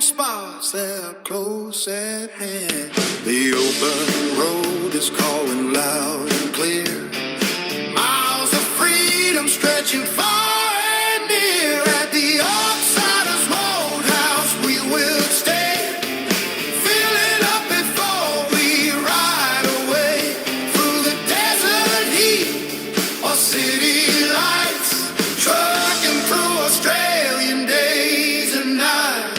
spots that are close at hand. The open road is calling loud and clear. Miles of freedom stretching far and near. At the Offsiders Roadhouse we will stay. Fill it up before we ride away through the desert heat or city lights, trucking through Australian days and nights.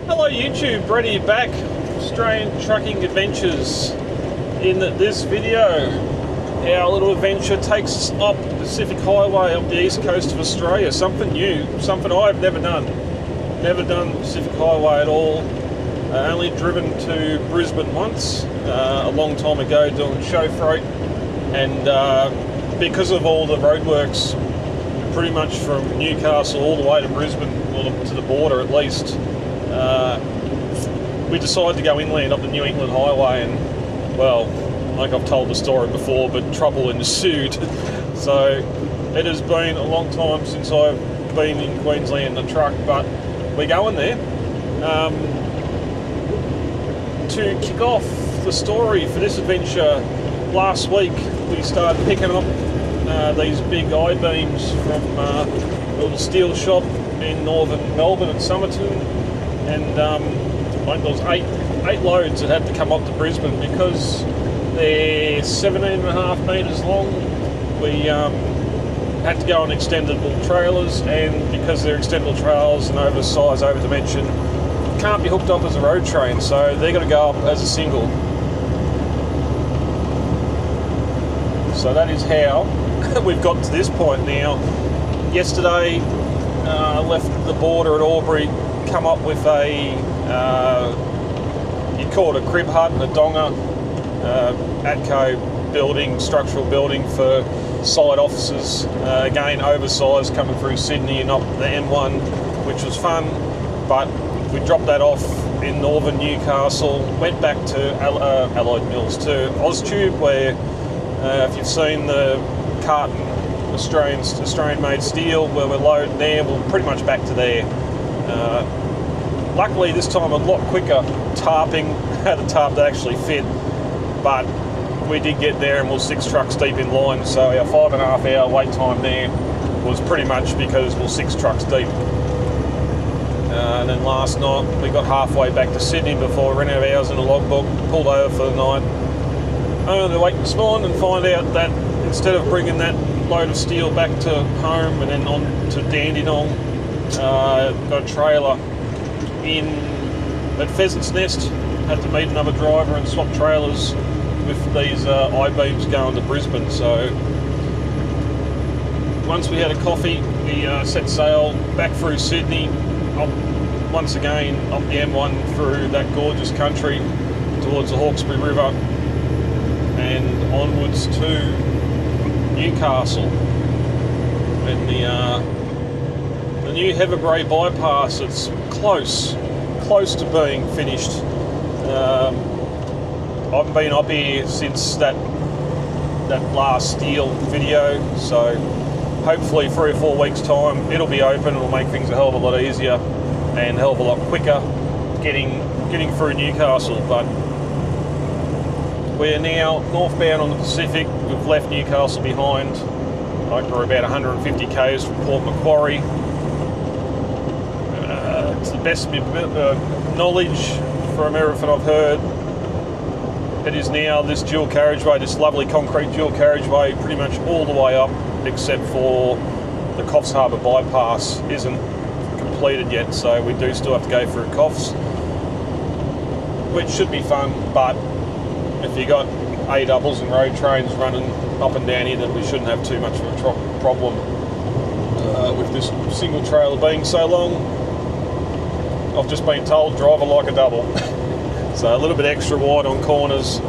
Hello YouTube, Brady back. Australian Trucking Adventures. In this video, our little adventure takes us up the Pacific Highway up the east coast of Australia. Something new, something I've never done. Never done Pacific Highway at all. Only driven to Brisbane once, a long time ago doing show freight. And because of all the roadworks, pretty much from Newcastle all the way to Brisbane, or to the border at least, we decided to go inland up the New England Highway, and well, like I've told the story before, but trouble ensued. So it has been a long time since I've been in Queensland in a truck, but we're going there. To kick off the story for this adventure, last week we started picking up these big I-beams from a little steel shop in northern Melbourne at Somerton, and I think there was eight loads that had to come up to Brisbane because they're 17.5 metres long. We had to go on extendable trailers, and because they're extendable trailers and oversize, over dimension, can't be hooked up as a road train, so they're going to go up as a single. So that is how we've got to this point now. Yesterday, left the border at Albury, come up with a, you call it a crib hut, a donga, ATCO building, structural building for site offices. Again, oversized, coming through Sydney and up the M1, which was fun, but we dropped that off in northern Newcastle, went back to Allied Mills to Oztube, where if you've seen the carton Australian made steel where we're loading there, we're pretty much back to there. Luckily this time a lot quicker tarping, had a tarp that actually fit, but we did get there and we're 6 trucks deep in line, so our 5.5 hour wait time there was pretty much because we're 6 trucks deep. And then last night we got halfway back to Sydney before we ran out of hours in the logbook, pulled over for the night. Only to wake this morning and find out that instead of bringing that load of steel back to home and then on to Dandenong, got a trailer in at Pheasant's Nest. Had to meet another driver and swap trailers with these I-beams going to Brisbane. So once we had a coffee, we set sail back through Sydney, up, once again up the M1 through that gorgeous country towards the Hawkesbury River and onwards to Newcastle. And the new Heatherbrae bypass, it's close to being finished. I haven't been up here since that last steel video, so hopefully 3 or 4 weeks time it'll be open. It'll make things a hell of a lot easier and a hell of a lot quicker getting through Newcastle. But we're now northbound on the Pacific. We've left Newcastle behind. I think we're about 150 k's from Port Macquarie. To the best of my knowledge from everything I've heard, it is now this dual carriageway, this lovely concrete dual carriageway, pretty much all the way up, except for the Coffs Harbour bypass isn't completed yet, so we do still have to go through Coffs, which should be fun. But if you got A-doubles and road trains running up and down here, then we shouldn't have too much of a problem with this single trailer being so long. I've just been told drive it like a double. So a little bit extra wide on corners.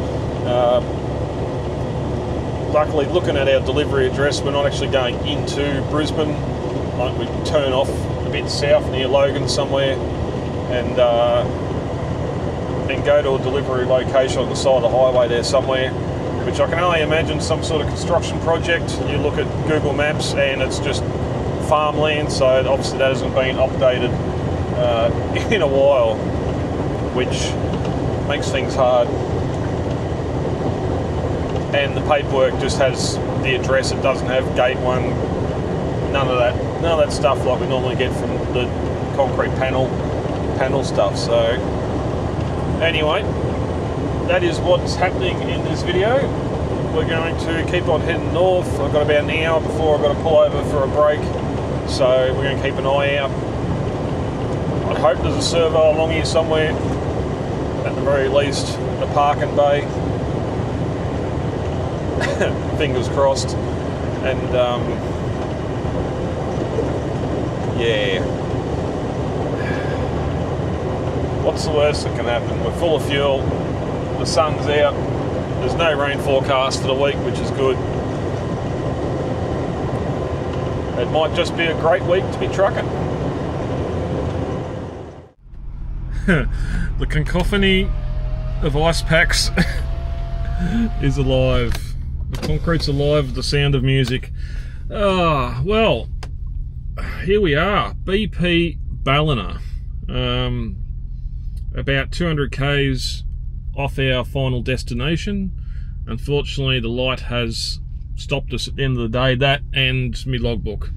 Luckily, looking at our delivery address, we're not actually going into Brisbane. like we turn off a bit south near Logan somewhere, and then go to a delivery location on the side of the highway there somewhere, which I can only imagine some sort of construction project. You look at Google Maps and it's just farmland, so obviously that hasn't been updated in a while, which makes things hard. And the paperwork just has the address, it doesn't have gate 1, none of that stuff like we normally get from the concrete panel stuff. So anyway, that is what's happening in this video. We're going to keep on heading north. I've got about an hour before I've got to pull over for a break, so we're going to keep an eye out. I hope there's a servo along here somewhere, at the very least a parking bay. Fingers crossed. And yeah, what's the worst that can happen? We're full of fuel, the sun's out, there's no rain forecast for the week, which is good. It might just be a great week to be trucking. The cacophony of ice packs is alive. The concrete's alive with the sound of music. Ah, well, here we are, BP Ballina. About 200 k's off our final destination. Unfortunately, the light has stopped us at the end of the day, that and my logbook.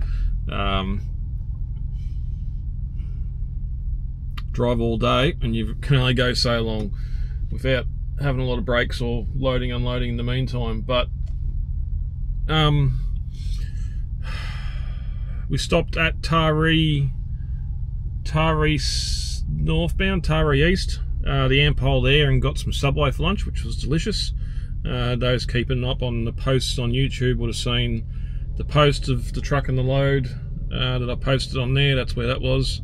Drive all day and you can only go so long without having a lot of breaks or loading, unloading in the meantime. But we stopped at Taree Northbound, Taree East, the Ampole there, and got some Subway for lunch, which was delicious. Those keeping up on the posts on YouTube would have seen the post of the truck and the load that I posted on there. That's where that was.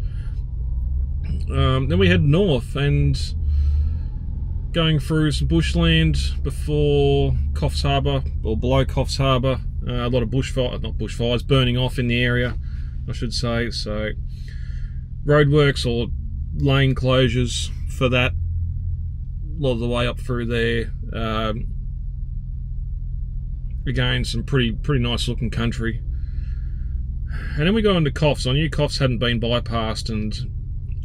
Then we head north and going through some bushland before Coffs Harbour, or below Coffs Harbour. A lot of bushfires burning off in the area, I should say. So roadworks or lane closures for that a lot of the way up through there. Again, some pretty nice looking country. And then we go into Coffs. I knew Coffs hadn't been bypassed, and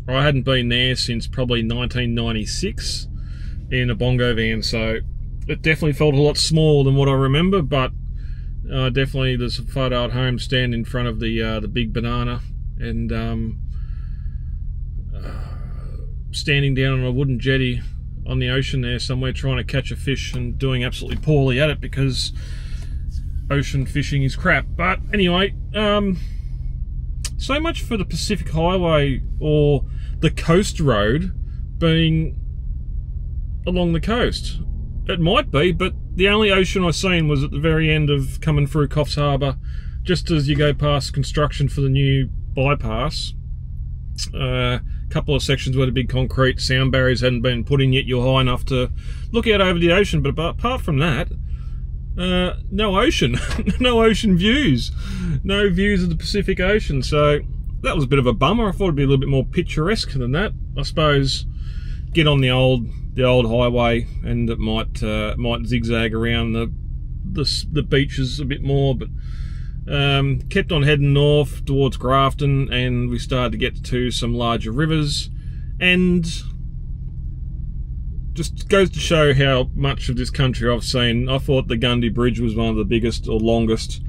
I hadn't been there since probably 1996 in a bongo van, so it definitely felt a lot smaller than what I remember. But definitely there's a photo at home standing in front of the big banana, and standing down on a wooden jetty on the ocean there somewhere, trying to catch a fish and doing absolutely poorly at it because ocean fishing is crap. But anyway, so much for the Pacific Highway or the coast road being along the coast. It might be, but the only ocean I seen was at the very end of coming through Coffs Harbour, just as you go past construction for the new bypass. A couple of sections where the big concrete sound barriers hadn't been put in yet. You're high enough to look out over the ocean, but apart from that, no ocean. No ocean views, no views of the Pacific Ocean. So that was a bit of a bummer. I thought it'd be a little bit more picturesque than that. I suppose get on the old highway and it might zigzag around the beaches a bit more, but kept on heading north towards Grafton, and we started to get to some larger rivers, and just goes to show how much of this country I've seen. I thought the Goondiwindi Bridge was one of the biggest or longest.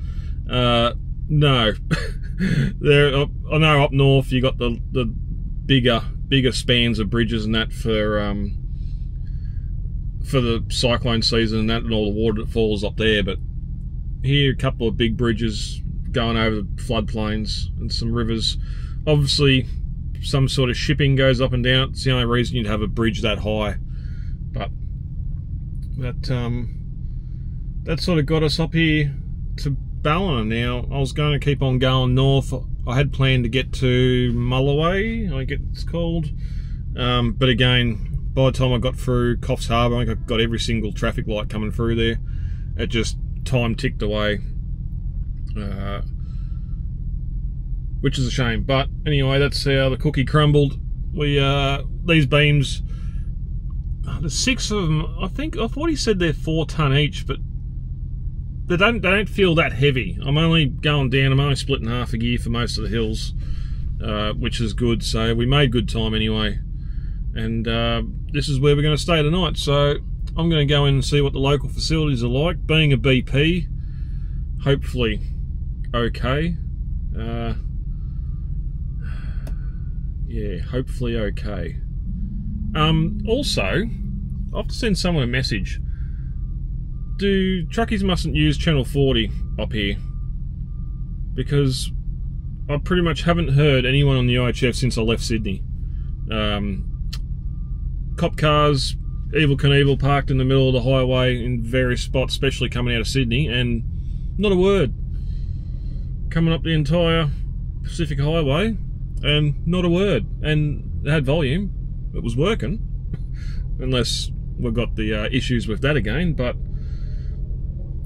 No. There, I know up north you got the bigger spans of bridges and that for the cyclone season and that, and all the water that falls up there. But here, a couple of big bridges going over floodplains and some rivers. Obviously, some sort of shipping goes up and down. It's the only reason you'd have a bridge that high. But that sort of got us up here to Ballina. Now, I was going to keep on going north. I had planned to get to Mulloway, I think it's called. But again, by the time I got through Coffs Harbour, I think I got every single traffic light coming through there. It just, time ticked away. which is a shame. But anyway, that's how the cookie crumbled. These beams, there's 6 of them. I thought he said they're 4 tonne each, but they don't feel that heavy. I'm only going down. I'm only splitting half a gear for most of the hills, which is good. So we made good time anyway. And this is where we're going to stay tonight. So I'm going to go in and see what the local facilities are like. Being a BP, hopefully okay. Yeah, hopefully okay. Also, I have to send someone a message. Truckies mustn't use Channel 40 up here, because I pretty much haven't heard anyone on the IHF since I left Sydney. Cop cars, Evel Knievel parked in the middle of the highway in various spots, especially coming out of Sydney, and not a word. Coming up the entire Pacific Highway, and not a word. And it had volume. It was working, unless we've got the issues with that again. But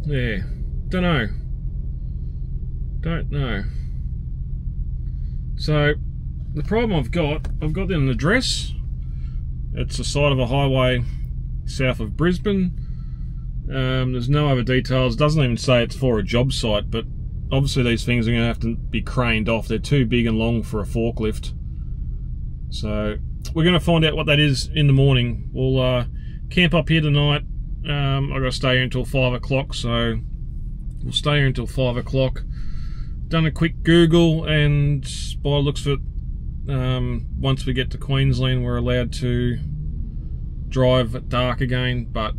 yeah, don't know. So the problem I've got an address. It's the side of a highway south of Brisbane. There's no other details. It doesn't even say it's for a job site, but obviously these things are going to have to be craned off. They're too big and long for a forklift. So we're going to find out what that is in the morning. We'll camp up here tonight. I've got to stay here until 5 o'clock, so we'll stay here until 5 o'clock. Done a quick Google, and by the looks of it, once we get to Queensland, we're allowed to drive at dark again, but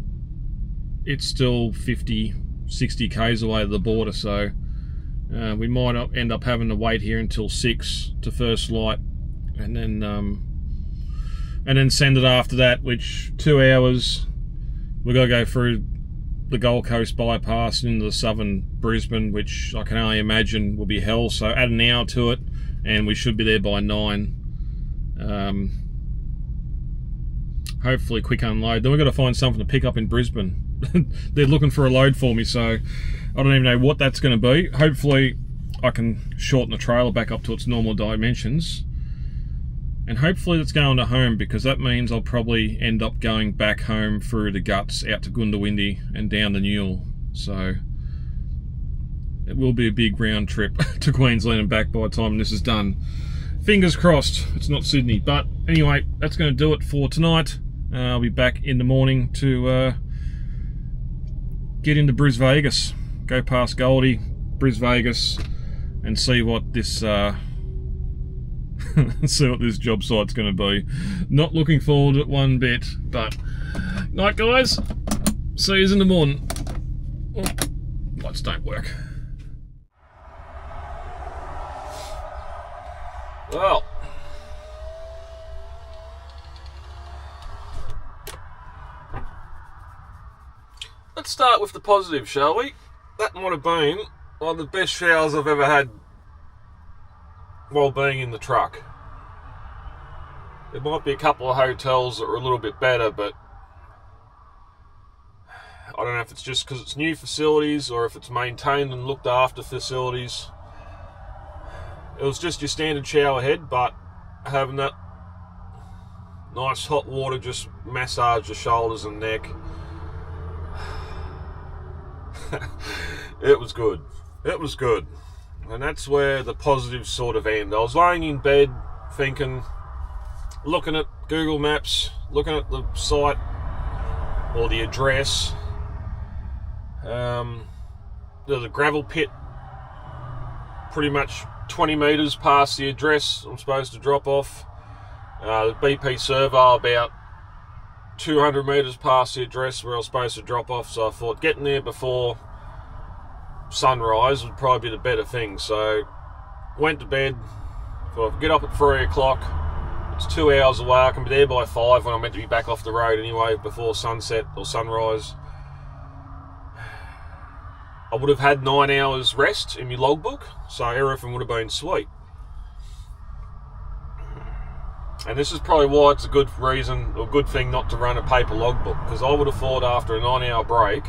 it's still 50, 60 k's away to the border, so we might end up having to wait here until 6 to first light, and then send it after that, which 2 hours. We've got to go through the Gold Coast bypass into the southern Brisbane, which I can only imagine will be hell. So add an hour to it, and we should be there by 9. Hopefully quick unload. Then we've got to find something to pick up in Brisbane. They're looking for a load for me, so I don't even know what that's going to be. Hopefully I can shorten the trailer back up to its normal dimensions. And hopefully it's going to home, because that means I'll probably end up going back home through the guts out to Goondiwindi and down the Newell. So it will be a big round trip to Queensland and back by the time this is done. Fingers crossed it's not Sydney. But anyway, that's going to do it for tonight. I'll be back in the morning to get into Bris Vegas. Go past Goldie, Bris Vegas, and see what this see what this job site's going to be. Not looking forward to it one bit, but night guys, see you in the morning. Oh, lights don't work. Well, let's start with the positive, shall we? That might have been one of the best showers I've ever had while being in the truck. There might be a couple of hotels that are a little bit better, but I don't know if it's just because it's new facilities or if it's maintained and looked after facilities. It was just your standard shower head, but having that nice hot water just massage the shoulders and neck. It was good. It was good. And that's where the positives sort of end. I was laying in bed thinking, looking at Google Maps, looking at the site or the address. There's a gravel pit pretty much 20 metres past the address I'm supposed to drop off. The BP servo about 200 metres past the address where I was supposed to drop off, so I thought getting there before sunrise would probably be the better thing. So went to bed. Thought I'd get up at 3 o'clock. It's 2 hours away. I can be there by 5 when I'm meant to be back off the road anyway, before sunset or sunrise. I would have had 9 hours rest in my logbook, so everything would have been sweet. And this is probably why it's a good reason or good thing not to run a paper logbook, because I would have thought after a 9-hour break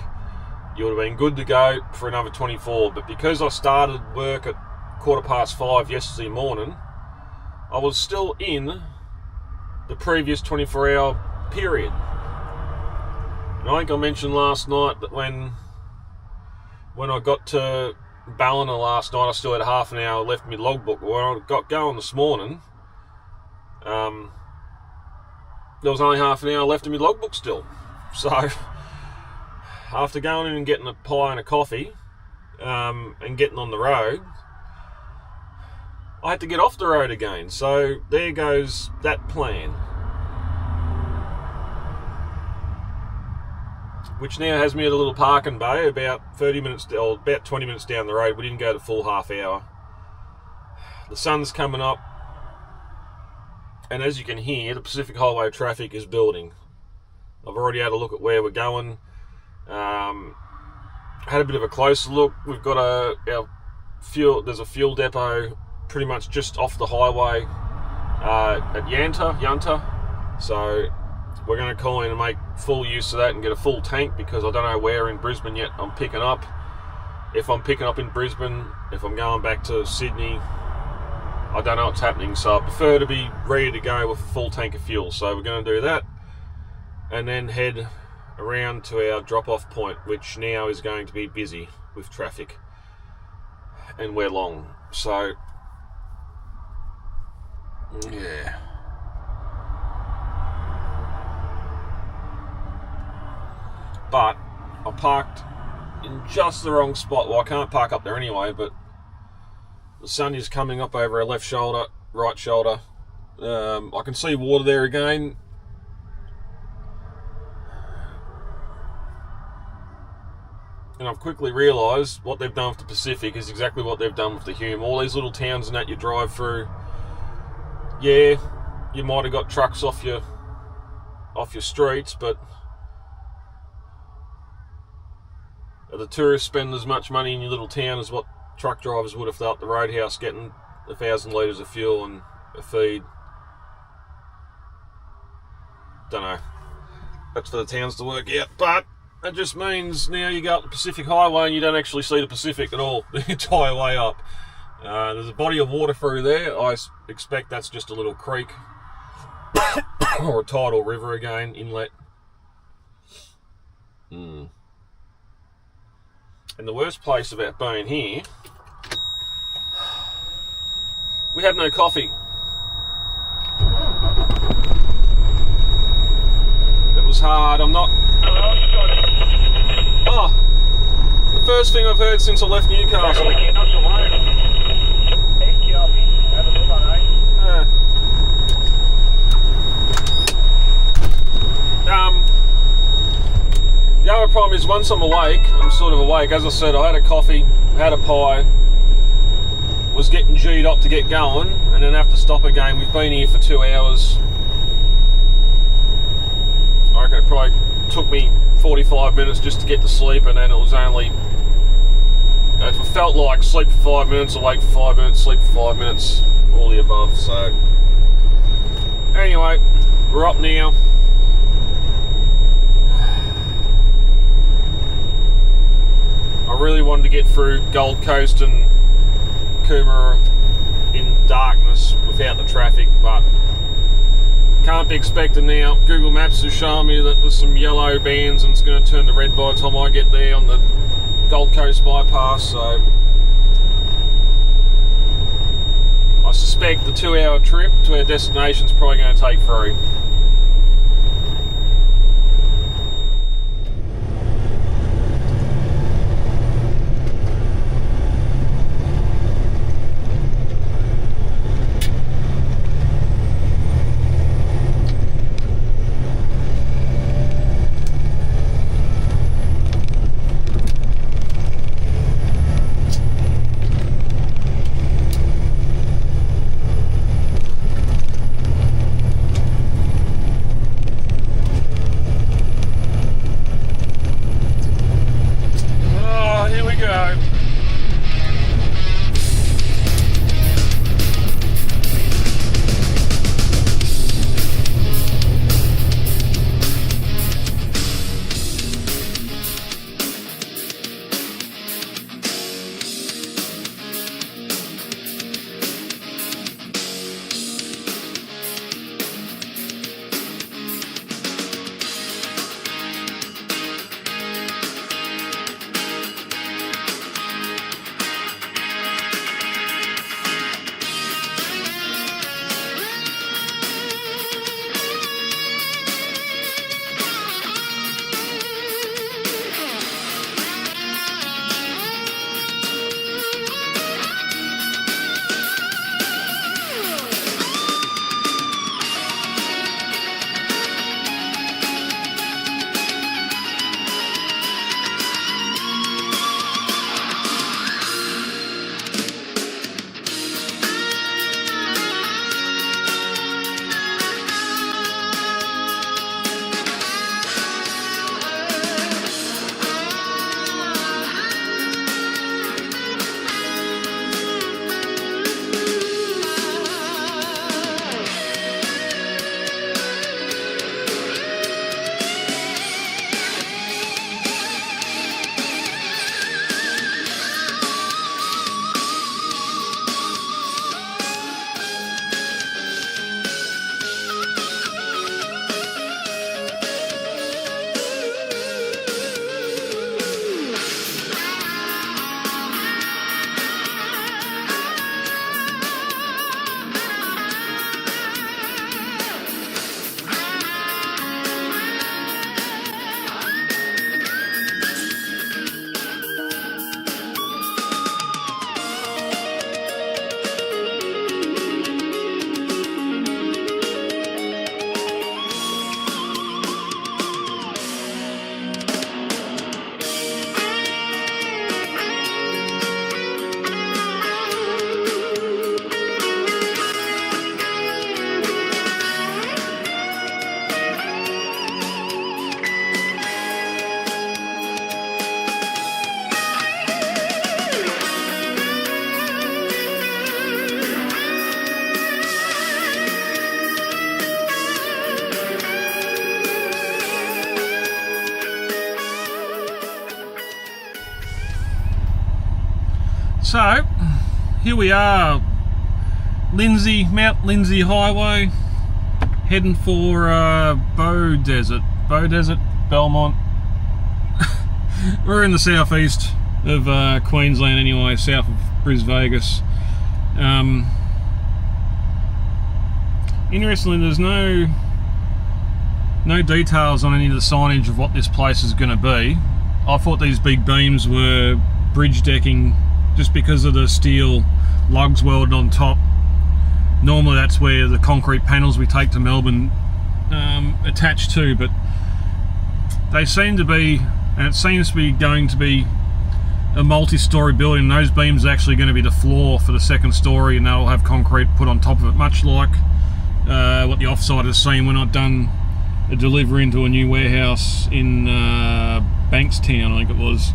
you would have been good to go for another 24, but because I started work at 5:15 yesterday morning, I was still in the previous 24-hour period. And I think I mentioned last night that when I got to Ballina last night, I still had half an hour left in my logbook. When I got going this morning, there was only half an hour left in my logbook still. So after going in and getting a pie and a coffee and getting on the road, I had to get off the road again. So there goes that plan, which now has me at a little parking bay about 20 minutes down the road. We didn't go the full half hour. The sun's coming up, and as you can hear, the Pacific Highway traffic is building. I've already had a look at where we're going. Had a bit of a closer look. We've got there's a fuel depot pretty much just off the highway at Yanta. So we're going to call in and make full use of that and get a full tank, because I don't know where in Brisbane yet I'm picking up. If I'm picking up in Brisbane, if I'm going back to Sydney, I don't know what's happening. So I prefer to be ready to go with a full tank of fuel. So we're going to do that and then head around to our drop-off point, which now is going to be busy with traffic, and we're long. So yeah. But I parked in just the wrong spot. Well, I can't park up there anyway, but the sun is coming up over our left shoulder, right shoulder. I can see water there again. And I've quickly realised what they've done with the Pacific is exactly what they've done with the Hume. All these little towns and that you drive through, yeah, you might have got trucks off your streets, but the tourists spend as much money in your little town as what truck drivers would if they're up the roadhouse getting 1,000 litres of fuel and a feed. Don't know. That's for the towns to work out, but it just means now you go up the Pacific Highway and you don't actually see the Pacific at all the entire way up. There's a body of water through there. I expect that's just a little creek or a tidal river again, inlet. And the worst place about being here, we had no coffee. It was hard. I'm not... Oh, the first thing I've heard since I left Newcastle. The other problem is once I'm awake, I'm sort of awake. As I said, I had a coffee, had a pie, was getting G'd up to get going, and then have to stop again. We've been here for 2 hours. I reckon it probably took me 45 minutes just to get to sleep, and then it was only... It felt like sleep for 5 minutes, awake for 5 minutes, sleep for 5 minutes, all the above. So anyway, we're up now. I really wanted to get through Gold Coast and Coomera in darkness without the traffic, but can't be expected now. Google Maps is showing me that there's some yellow bands and it's going to turn to red by the time I get there on the Gold Coast bypass, so I suspect the 2-hour trip to our destination is probably going to take 3. So, here we are, Mount Lindsay Highway, heading for Bow Desert, Belmont. We're in the southeast of Queensland anyway, south of Brisbane. Interestingly, there's no details on any of the signage of what this place is going to be. I thought these big beams were bridge decking just because of the steel lugs welded on top. Normally that's where the concrete panels we take to Melbourne attach to, but they seem to be, and it seems to be going to be a multi-storey building. Those beams are actually going to be the floor for the second storey, and they'll have concrete put on top of it, much like what the Offsiders seen when I'd done a delivery into a new warehouse in Bankstown, I think it was.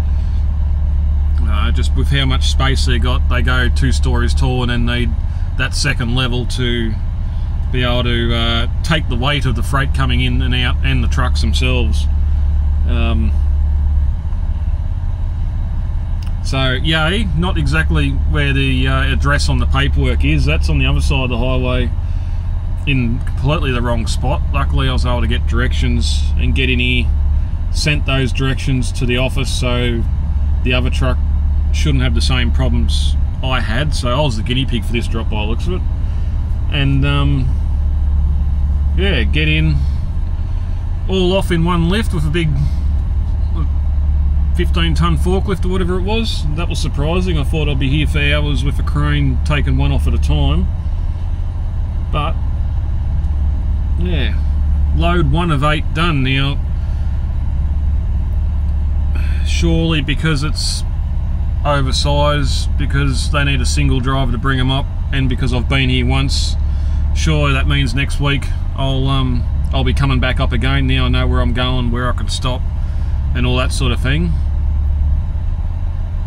Just with how much space they got, they go 2 stories tall and then need that second level to be able to take the weight of the freight coming in and out and the trucks themselves. So yay, not exactly where the address on the paperwork is. That's on the other side of the highway in completely the wrong spot. Luckily I was able to get directions and get in here, sent those directions to the office so the other truck shouldn't have the same problems I had. So I was the guinea pig for this drop by the looks of it. And yeah, get in all off in one lift with a big 15-ton forklift or whatever it was. That was surprising. I thought I'd be here for hours with a crane taking one off at a time. But yeah, load 1 of 8 done now. Surely because it's oversized, because they need a single driver to bring them up, and because I've been here once, surely that means next week I'll be coming back up again. Now I know where I'm going, where I can stop and all that sort of thing,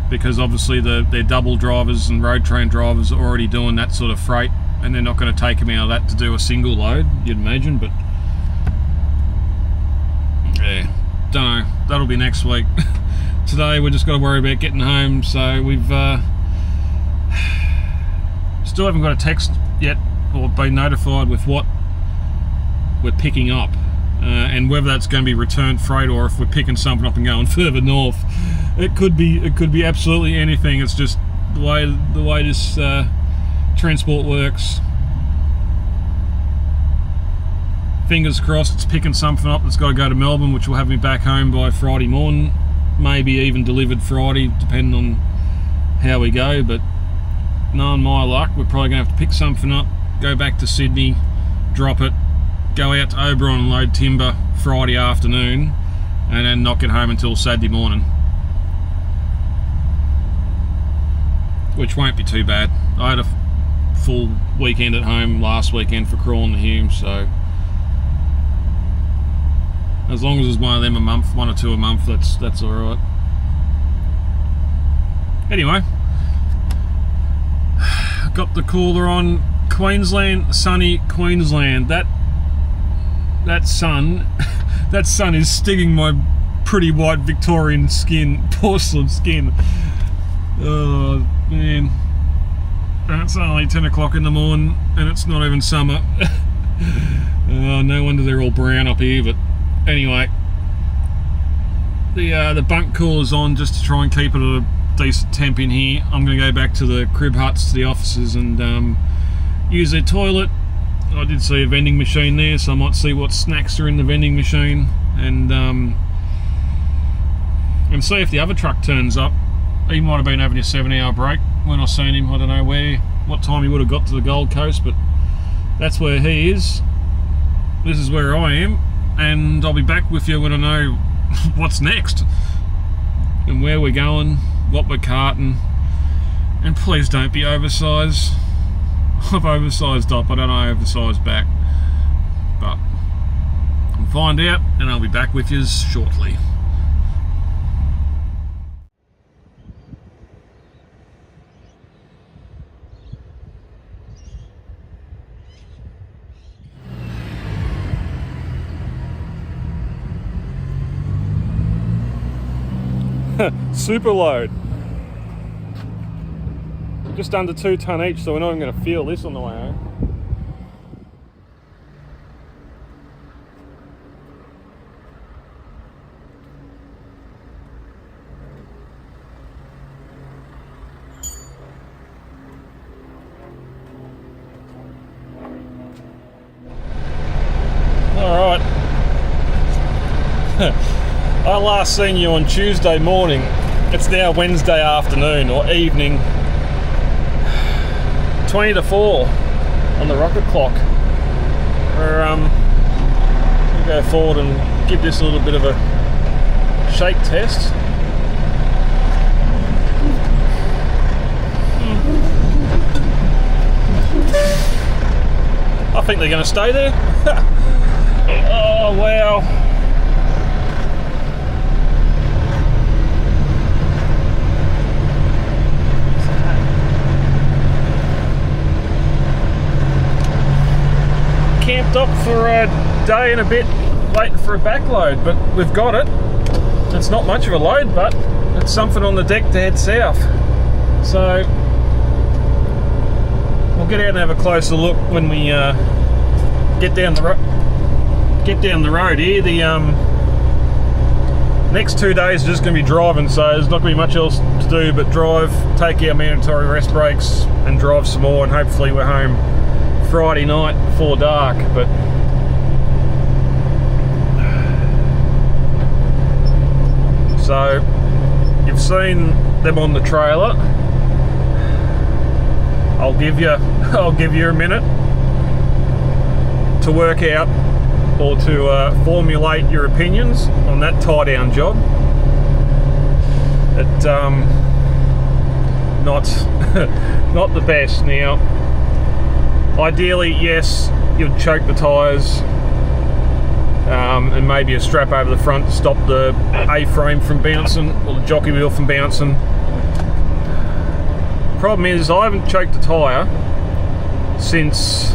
because obviously they're double drivers and road train drivers are already doing that sort of freight, and they're not going to take them out of that to do a single load, you'd imagine. But yeah, don't know, that'll be next week. Today we're just got to worry about getting home. So we've still haven't got a text yet or been notified with what we're picking up, and whether that's going to be returned freight or if we're picking something up and going further north. It could be absolutely anything. It's just the way this transport works. Fingers crossed it's picking something up that's got to go to Melbourne, which will have me back home by Friday morning, maybe even delivered Friday, depending on how we go. But knowing my luck, we're probably going to have to pick something up, go back to Sydney, drop it, go out to Oberon and load timber Friday afternoon, and then not get home until Saturday morning, which won't be too bad. I had a full weekend at home last weekend for crawling the Hume, so as long as it's one of them a month, 1 or 2 a month, that's all right. Anyway, got the cooler on. Queensland, sunny Queensland. That sun is stinging my pretty white Victorian skin, porcelain skin. Oh man, and it's only 10 o'clock in the morning and it's not even summer. Oh, no wonder they're all brown up here. But anyway, the bunk cooler's on just to try and keep it at a decent temp in here. I'm going to go back to the crib huts, to the offices, and use their toilet. I did see a vending machine there, so I might see what snacks are in the vending machine, and see if the other truck turns up. He might have been having a 7-hour break when I seen him. I don't know what time he would have got to the Gold Coast, but that's where he is. This is where I am, and I'll be back with you when I know what's next and where we're going, what we're carting. And please don't be oversized. I've oversized up, I don't know oversized back, but we'll find out, and I'll be back with you shortly. Super load. Just under 2 tonne each, so we're not even going to feel this on the way home. Alright. I last seen you on Tuesday morning. It's now Wednesday afternoon or evening. 20 to 4 on the rocket clock. We'll go forward and give this a little bit of a shake test. I think they're going to stay there. Oh wow. Camped up for a day and a bit waiting for a back load, but we've got it. It's not much of a load, but it's something on the deck to head south. So we'll get out and have a closer look when we get down the road here. The next 2 days are just going to be driving, so there's not going to be much else to do but drive, take our mandatory rest breaks and drive some more, and hopefully we're home Friday night before dark. But so you've seen them on the trailer. I'll give you a minute to work out or to formulate your opinions on that tie down job. It not the best. Now, ideally, yes, you'd choke the tyres and maybe a strap over the front to stop the A-frame from bouncing or the jockey wheel from bouncing. Problem is, I haven't choked a tyre since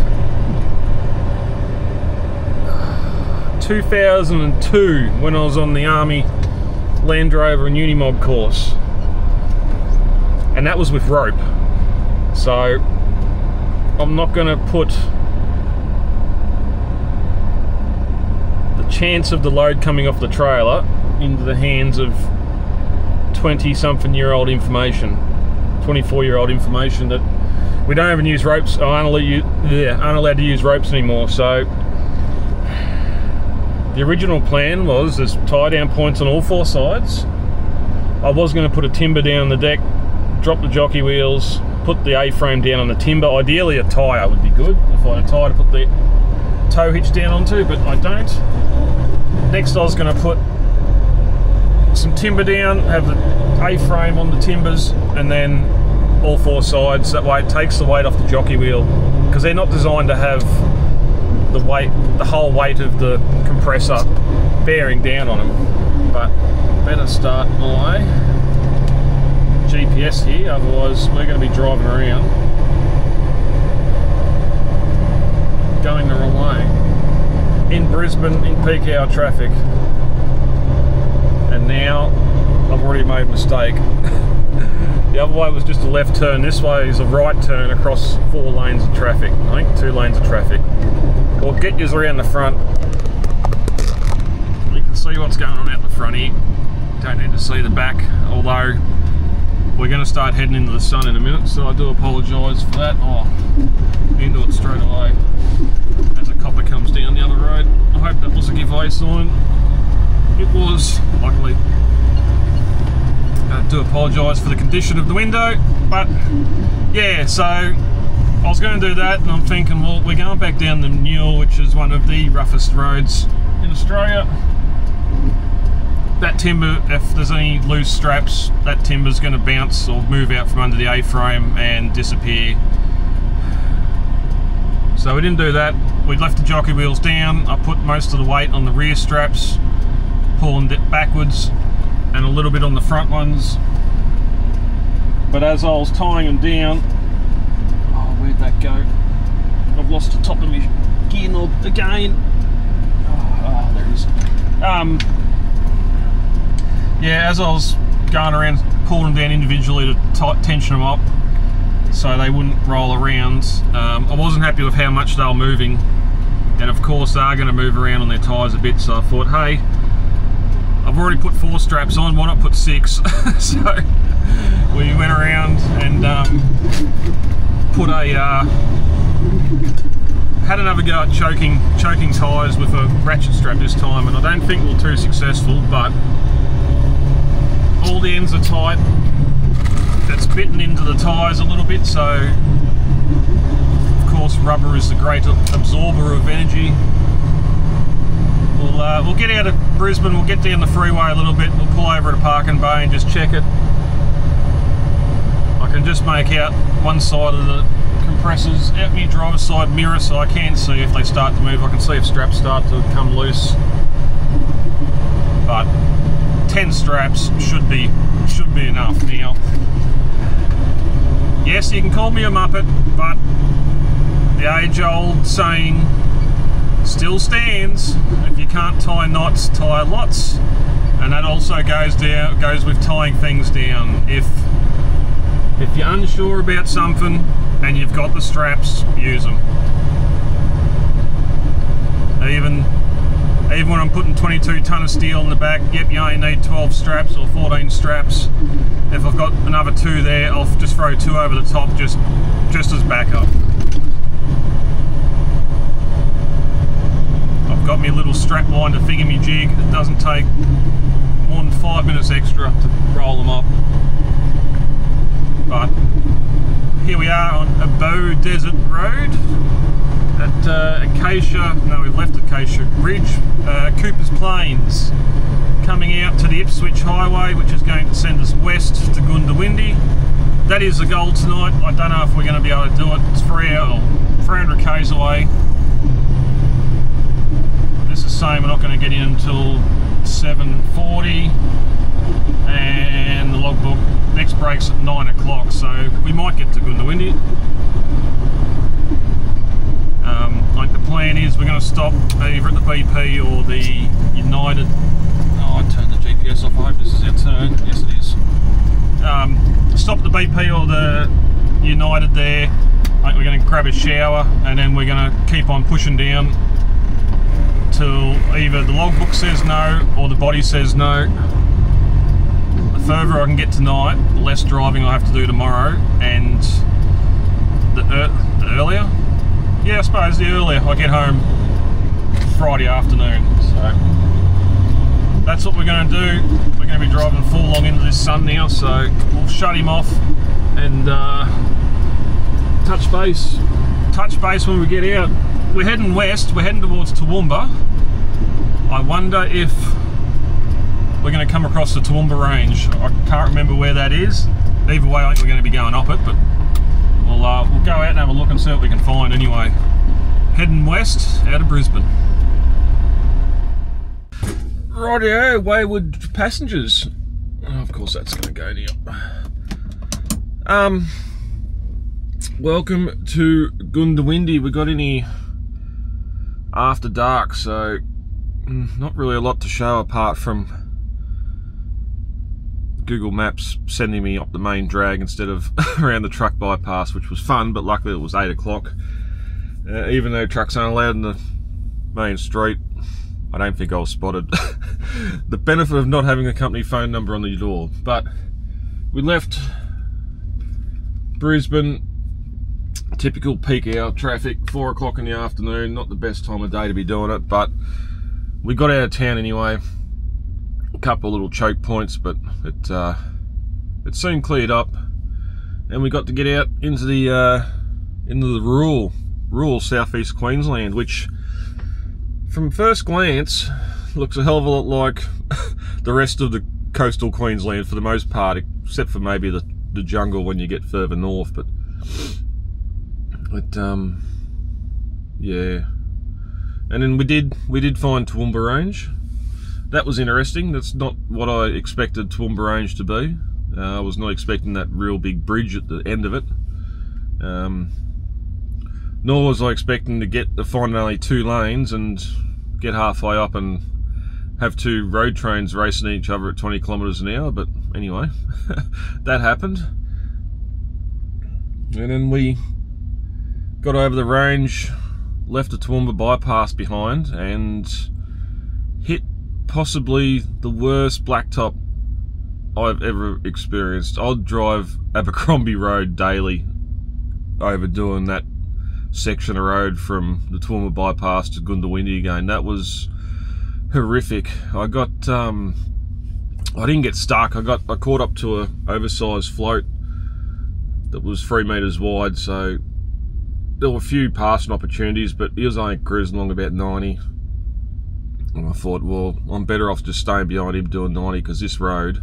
2002 when I was on the Army Land Rover and Unimog course, and that was with rope. So I'm not going to put the chance of the load coming off the trailer into the hands of 20-something-year-old information, 24-year-old information that we don't even use ropes, aren't allowed to use ropes anymore. So the original plan was there's tie down points on all 4 sides. I was going to put a timber down the deck, drop the jockey wheels, put the A-frame down on the timber. Ideally a tyre would be good if I had a tyre to put the tow hitch down onto, but I don't. Next I was going to put some timber down, have the A-frame on the timbers, and then all 4 sides. That way it takes the weight off the jockey wheel, because they're not designed to have the whole weight of the compressor bearing down on them. But better start my GPS here, otherwise we're going to be driving around going the wrong way in Brisbane in peak hour traffic. And now I've already made a mistake. The other way was just a left turn, this way is a right turn across 4 lanes of traffic. I think 2 lanes of traffic. We'll get you around the front. You can see what's going on out the front here. Don't need to see the back, although we're going to start heading into the sun in a minute, so I do apologise for that. Oh, into it straight away as a copper comes down the other road. I hope that was a giveaway sign. It was, luckily. I do apologise for the condition of the window, but yeah, so I was going to do that, and I'm thinking, well, we're going back down the Newell, which is one of the roughest roads in Australia. That timber, if there's any loose straps, that timber's going to bounce or move out from under the A-frame and disappear. So we didn't do that. We left the jockey wheels down. I put most of the weight on the rear straps, pulling it backwards, and a little bit on the front ones. But as I was tying them down, oh, where'd that go? I've lost the top of my gear knob again. Oh, there it is. Yeah, as I was going around pulling them down individually to tension them up, so they wouldn't roll around. I wasn't happy with how much they were moving, and of course they are going to move around on their tyres a bit, so I thought, hey, I've already put 4 straps on, why not put 6? So we went around and put had another go at choking tyres with a ratchet strap this time, and I don't think we were too successful, but all the ends are tight. It's bitten into the tyres a little bit, so of course rubber is the great absorber of energy. We'll get out of Brisbane, we'll get down the freeway a little bit, we'll pull over at a parking bay and just check it. I can just make out one side of the compressors out my driver's side mirror, so I can see if they start to move. I can see if straps start to come loose, but 10 straps should be enough now. Yes, you can call me a muppet, but the age-old saying still stands: if you can't tie knots, tie lots. And that also goes with tying things down. If you're unsure about something and you've got the straps, use them. Even when I'm putting 22 tonne of steel in the back, yep, you only need 12 straps or 14 straps. If I've got another 2 there, I'll just throw 2 over the top just as backup. I've got me a little strap line to figure me jig. It doesn't take more than 5 minutes extra to roll them up. But here we are on Dubbo Desert Road at Acacia, no, we've left Acacia Ridge, Cooper's Plains, coming out to the Ipswich Highway, which is going to send us west to Goondiwindi. That is the goal tonight. I don't know if we're going to be able to do it. It's 300 k's away. This is saying we're not going to get in until 7:40, and the logbook next break's at 9 o'clock, so we might get to Goondiwindi. Like the plan is we're going to stop either at the BP or the United. Oh, I turned the GPS off. I hope this is our turn. Yes, it is. Stop at the BP or the United there. I think we're going to grab a shower, and then we're going to keep on pushing down till either the logbook says no or the body says no. The further I can get tonight, the less driving I have to do tomorrow, and the earlier, yeah, I suppose the earlier I get home Friday afternoon. So that's what we're going to do. We're going to be driving full long into this sun now, so we'll shut him off and touch base when we get out. We're heading west, we're heading towards Toowoomba. I wonder if we're going to come across the Toowoomba range. I can't remember where that is. Either way, I think we're going to be going up it, but we'll go out and have a look and see what we can find anyway. Heading west out of Brisbane. Rightio, wayward passengers. Oh, of course that's going to go now. Welcome to Goondiwindi. We got in here after dark, so not really a lot to show apart from Google Maps sending me up the main drag instead of around the truck bypass, which was fun, but luckily it was 8 o'clock. Even though trucks aren't allowed in the main street, I don't think I was spotted. The benefit of not having a company phone number on the door. But we left Brisbane, typical peak hour traffic, 4 o'clock in the afternoon, not the best time of day to be doing it, but we got out of town anyway. A couple of little choke points, but it soon cleared up, and we got to get out into the rural southeast Queensland, which from first glance looks a hell of a lot like the rest of the coastal Queensland for the most part, except for maybe the jungle when you get further north. But yeah, and then we did find Toowoomba Range. That was interesting. That's not what I expected Toowoomba Range to be. I was not expecting that real big bridge at the end of it. Nor was I expecting to find only 2 lanes and get halfway up and have 2 road trains racing each other at 20 kilometres an hour. But anyway, that happened. And then we got over the range, left the Toowoomba bypass behind, and hit possibly the worst blacktop I've ever experienced. I'd drive Abercrombie Road daily over doing that section of road from the Toowoomba bypass to Goondiwindi again. That was horrific. I didn't get stuck. I caught up to a oversized float that was 3 meters wide, so there were a few passing opportunities, but he was only cruising along about 90. And I thought, well, I'm better off just staying behind him doing 90, because this road,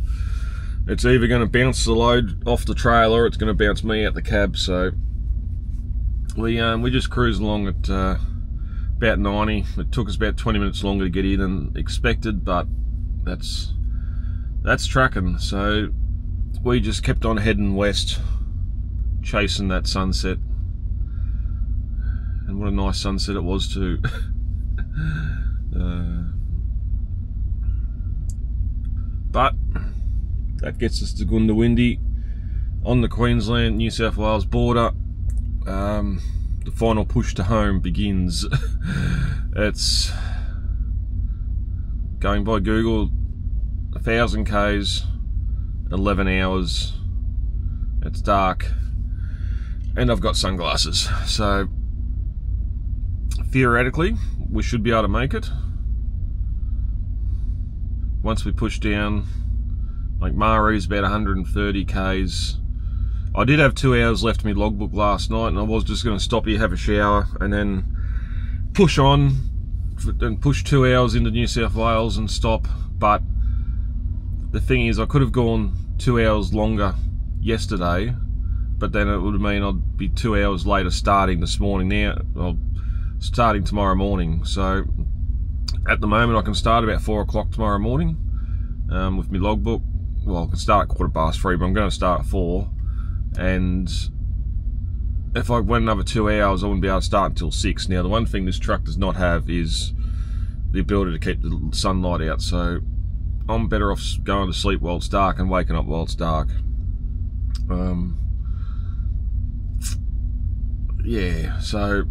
it's either going to bounce the load off the trailer or it's going to bounce me out the cab. So we just cruised along at about 90. It took us about 20 minutes longer to get in than expected, but that's trucking. So we just kept on heading west, chasing that sunset. And what a nice sunset it was too. But that gets us to Goondiwindi on the Queensland-New South Wales border. The final push to home begins. It's going by Google, 1,000 k's, 11 hours. It's dark, and I've got sunglasses, so theoretically we should be able to make it. Once we push down, like Mari's about 130 k's. I did have 2 hours left in my logbook last night, and I was just going to stop here, have a shower, and then push on and push 2 hours into New South Wales and stop. But the thing is, I could have gone 2 hours longer yesterday, but then it would have meant I'd be 2 hours later starting this morning. Now, well, starting tomorrow morning. So at the moment I can start about 4 o'clock tomorrow morning with my logbook. Well, I can start at 3:15, but I'm going to start at 4. And if I went another 2 hours, I wouldn't be able to start until 6. Now, the one thing this truck does not have is the ability to keep the sunlight out, so I'm better off going to sleep while it's dark and waking up while it's dark. Yeah, so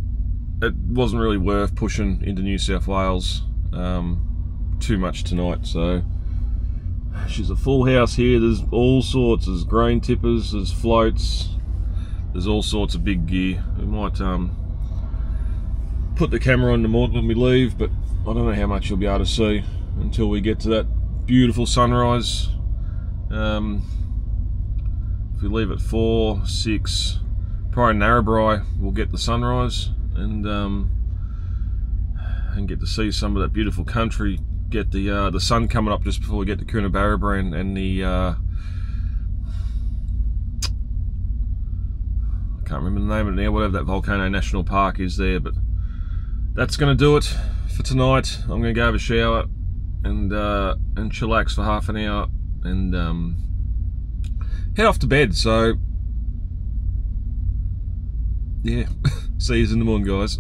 it wasn't really worth pushing into New South Wales too much tonight. So she's a full house here. There's all sorts. There's grain tippers, there's floats, there's all sorts of big gear. We might put the camera on the morning when we leave, but I don't know how much you'll be able to see until we get to that beautiful sunrise. If we leave at 4, 6, probably Narrabri, we'll get the sunrise and get to see some of that beautiful country. Get the sun coming up just before we get to Coonabarabran, and the I can't remember the name of it now, whatever that Volcano National Park is there. But that's going to do it for tonight. I'm going to go have a shower and chillax for half an hour and head off to bed. So yeah, see you in the morning, guys.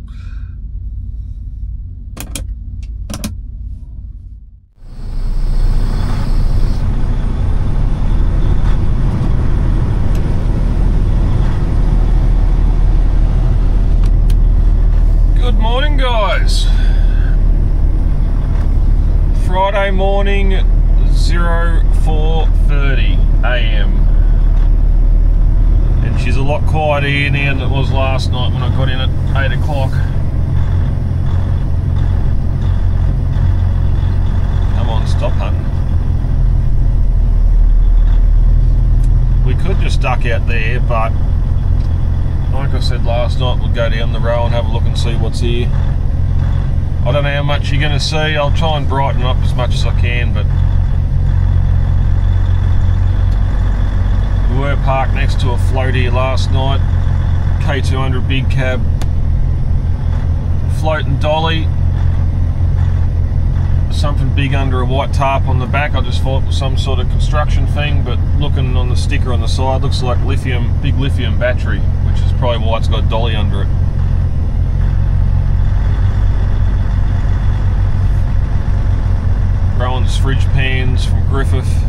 Good morning, guys. Friday morning, 04:30 AM. And she's a lot quieter here now than it was last night when I got in at 8 o'clock. Come on, stop hunting. We could just duck out there, but like I said last night, we'll go down the road and have a look and see what's here. I don't know how much you're going to see. I'll try and brighten up as much as I can, but we were parked next to a float here last night. K200 big cab, float and dolly. Something big under a white tarp on the back. I just thought it was some sort of construction thing, but looking on the sticker on the side, looks like big lithium battery, which is probably why it's got a dolly under it. Rowan's fridge pans from Griffith.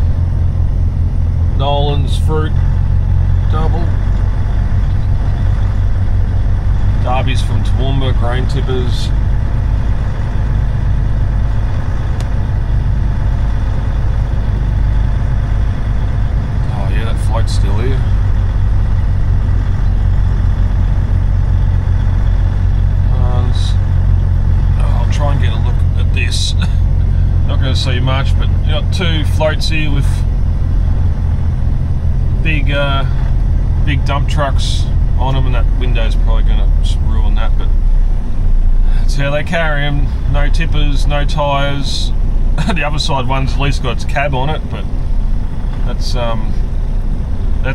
Nolan's fruit, double. grain tippers. Oh yeah, that float's still here. I'll try and get a look at this. Not going to see much, but you got two floats here with big dump trucks on them, and that window's probably going to just ruin that, but that's how they carry them. No tippers, no tyres. The other side one's at least got its cab on it, but that's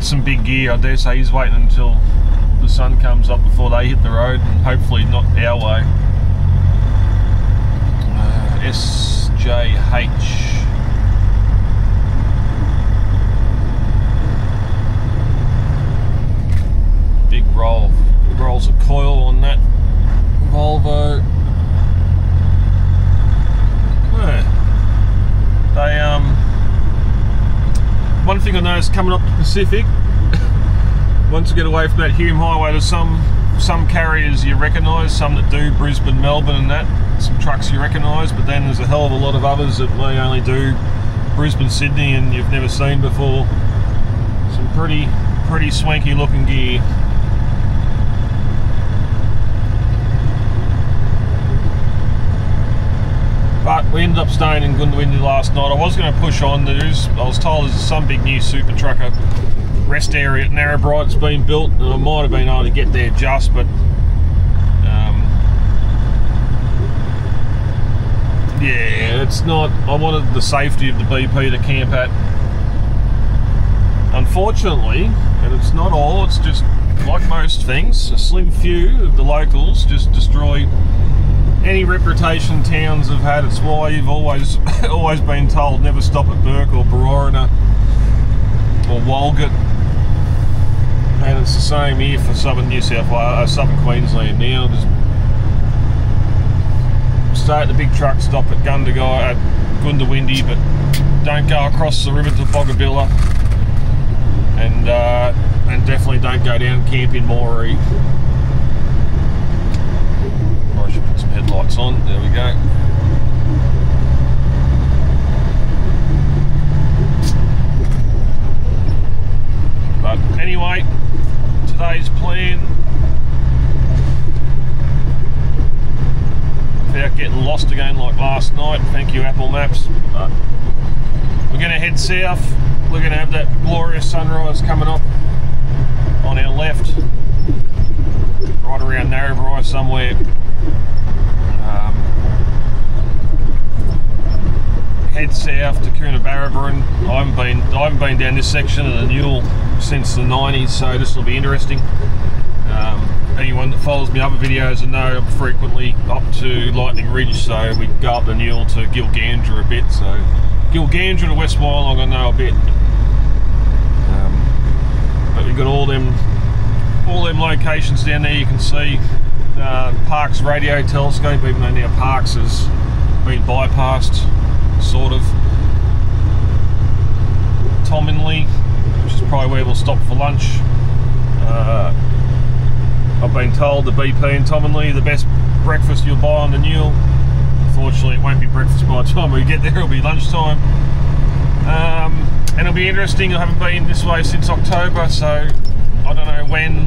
some big gear. I dare say he's waiting until the sun comes up before they hit the road, and hopefully not our way. SJH. Big rolls of coil on that Volvo. One thing I noticed coming up the Pacific, once you get away from that Hume Highway, there's some carriers you recognise, some that do Brisbane, Melbourne and that, some trucks you recognise, but then there's a hell of a lot of others that may only do Brisbane, Sydney and you've never seen before. Some pretty swanky looking gear. But we ended up staying in Goondiwindi last night. I was going to push on. I was told there's some big new super trucker rest area at Narrabri that's been built, and I might have been able to get there just, but yeah, it's not. I wanted the safety of the BP to camp at. Unfortunately, and it's not all, it's just like most things, a slim few of the locals just destroy any reputation towns have had. It's why you've always been told never stop at Burke or Barorina or Walgett, and it's the same here for southern New South Wales, southern Queensland now. Just stay at the big truck stop at Goondiwindi, but don't go across the river to Boggabilla, and definitely don't go down and camp in Moree. I should put some headlights on. There we go. But anyway, today's plan, without getting lost again like last night, thank you Apple Maps, but we're going to head south. We're going to have that glorious sunrise coming up on our left, right around Narrabri somewhere. Head south to Coonabarabran. I haven't been down this section of the Newell since the 90s, so this will be interesting. Anyone that follows me other videos will know I'm frequently up to Lightning Ridge, so we go up the Newell to Gilgandra a bit. So Gilgandra to West Wyalong I know a bit, but we've got all them locations down there. You can see Parkes Radio Telescope, even though now Parkes has been bypassed, sort of. Tominley, which is probably where we'll stop for lunch. I've been told the BP in Tominley, the best breakfast you'll buy on the Newell. Unfortunately, it won't be breakfast by the time we get there. It'll be lunchtime, and it'll be interesting. I haven't been this way since October, so I don't know when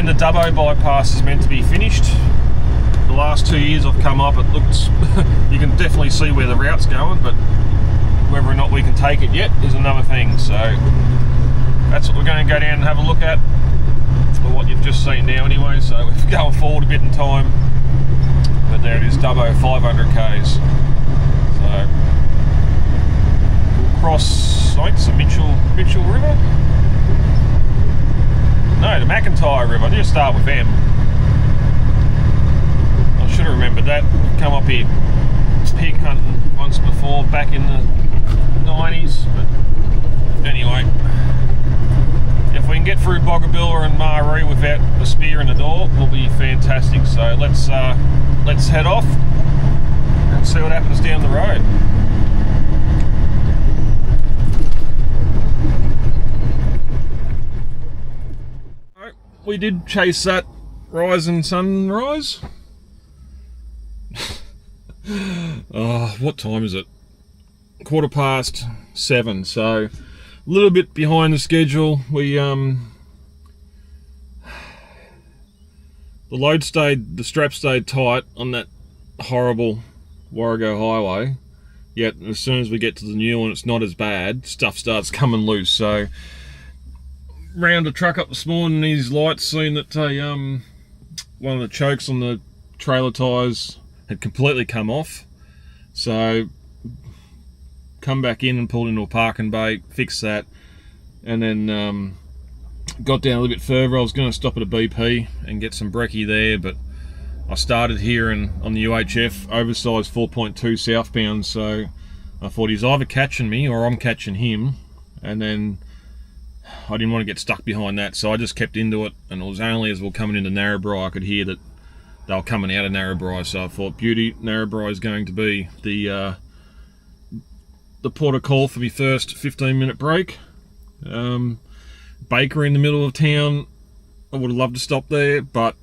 the Dubbo bypass is meant to be finished. The last 2 years I've come up, it looks you can definitely see where the route's going, but whether or not we can take it yet is another thing. So that's what we're going to go down and have a look at, or what you've just seen now anyway. So we're going forward a bit in time, but there it is, Dubbo 500 k's. So we'll cross, I think it's the Mitchell River. No, the McIntyre River. I need to start with M. I should have remembered that. Come up here pig hunting once before, back in the 90s. But anyway, if we can get through Boggabilla and Maree without the spear in the door, it'll be fantastic. So let's head off and see what happens down the road. We did chase that rise and sunrise. Oh, what time is it? 7:15, so a little bit behind the schedule. We the strap stayed tight on that horrible Warrego highway, yet as soon as we get to the new one it's not as bad. Stuff starts coming loose. So round the truck up this morning, these lights seen that one of the chokes on the trailer tyres had completely come off, so come back in and pulled into a parking bay, fixed that, and then got down a little bit further. I was going to stop at a BP and get some brekkie there, but I started here on the UHF Oversize 4.2 southbound, so I thought he's either catching me or I'm catching him, and then I didn't want to get stuck behind that, so I just kept into it, and it was only as we were coming into Narrabri I could hear that they were coming out of Narrabri, so I thought, beauty, Narrabri is going to be the port of call for my first 15-minute break. Baker in the middle of town, I would have loved to stop there, but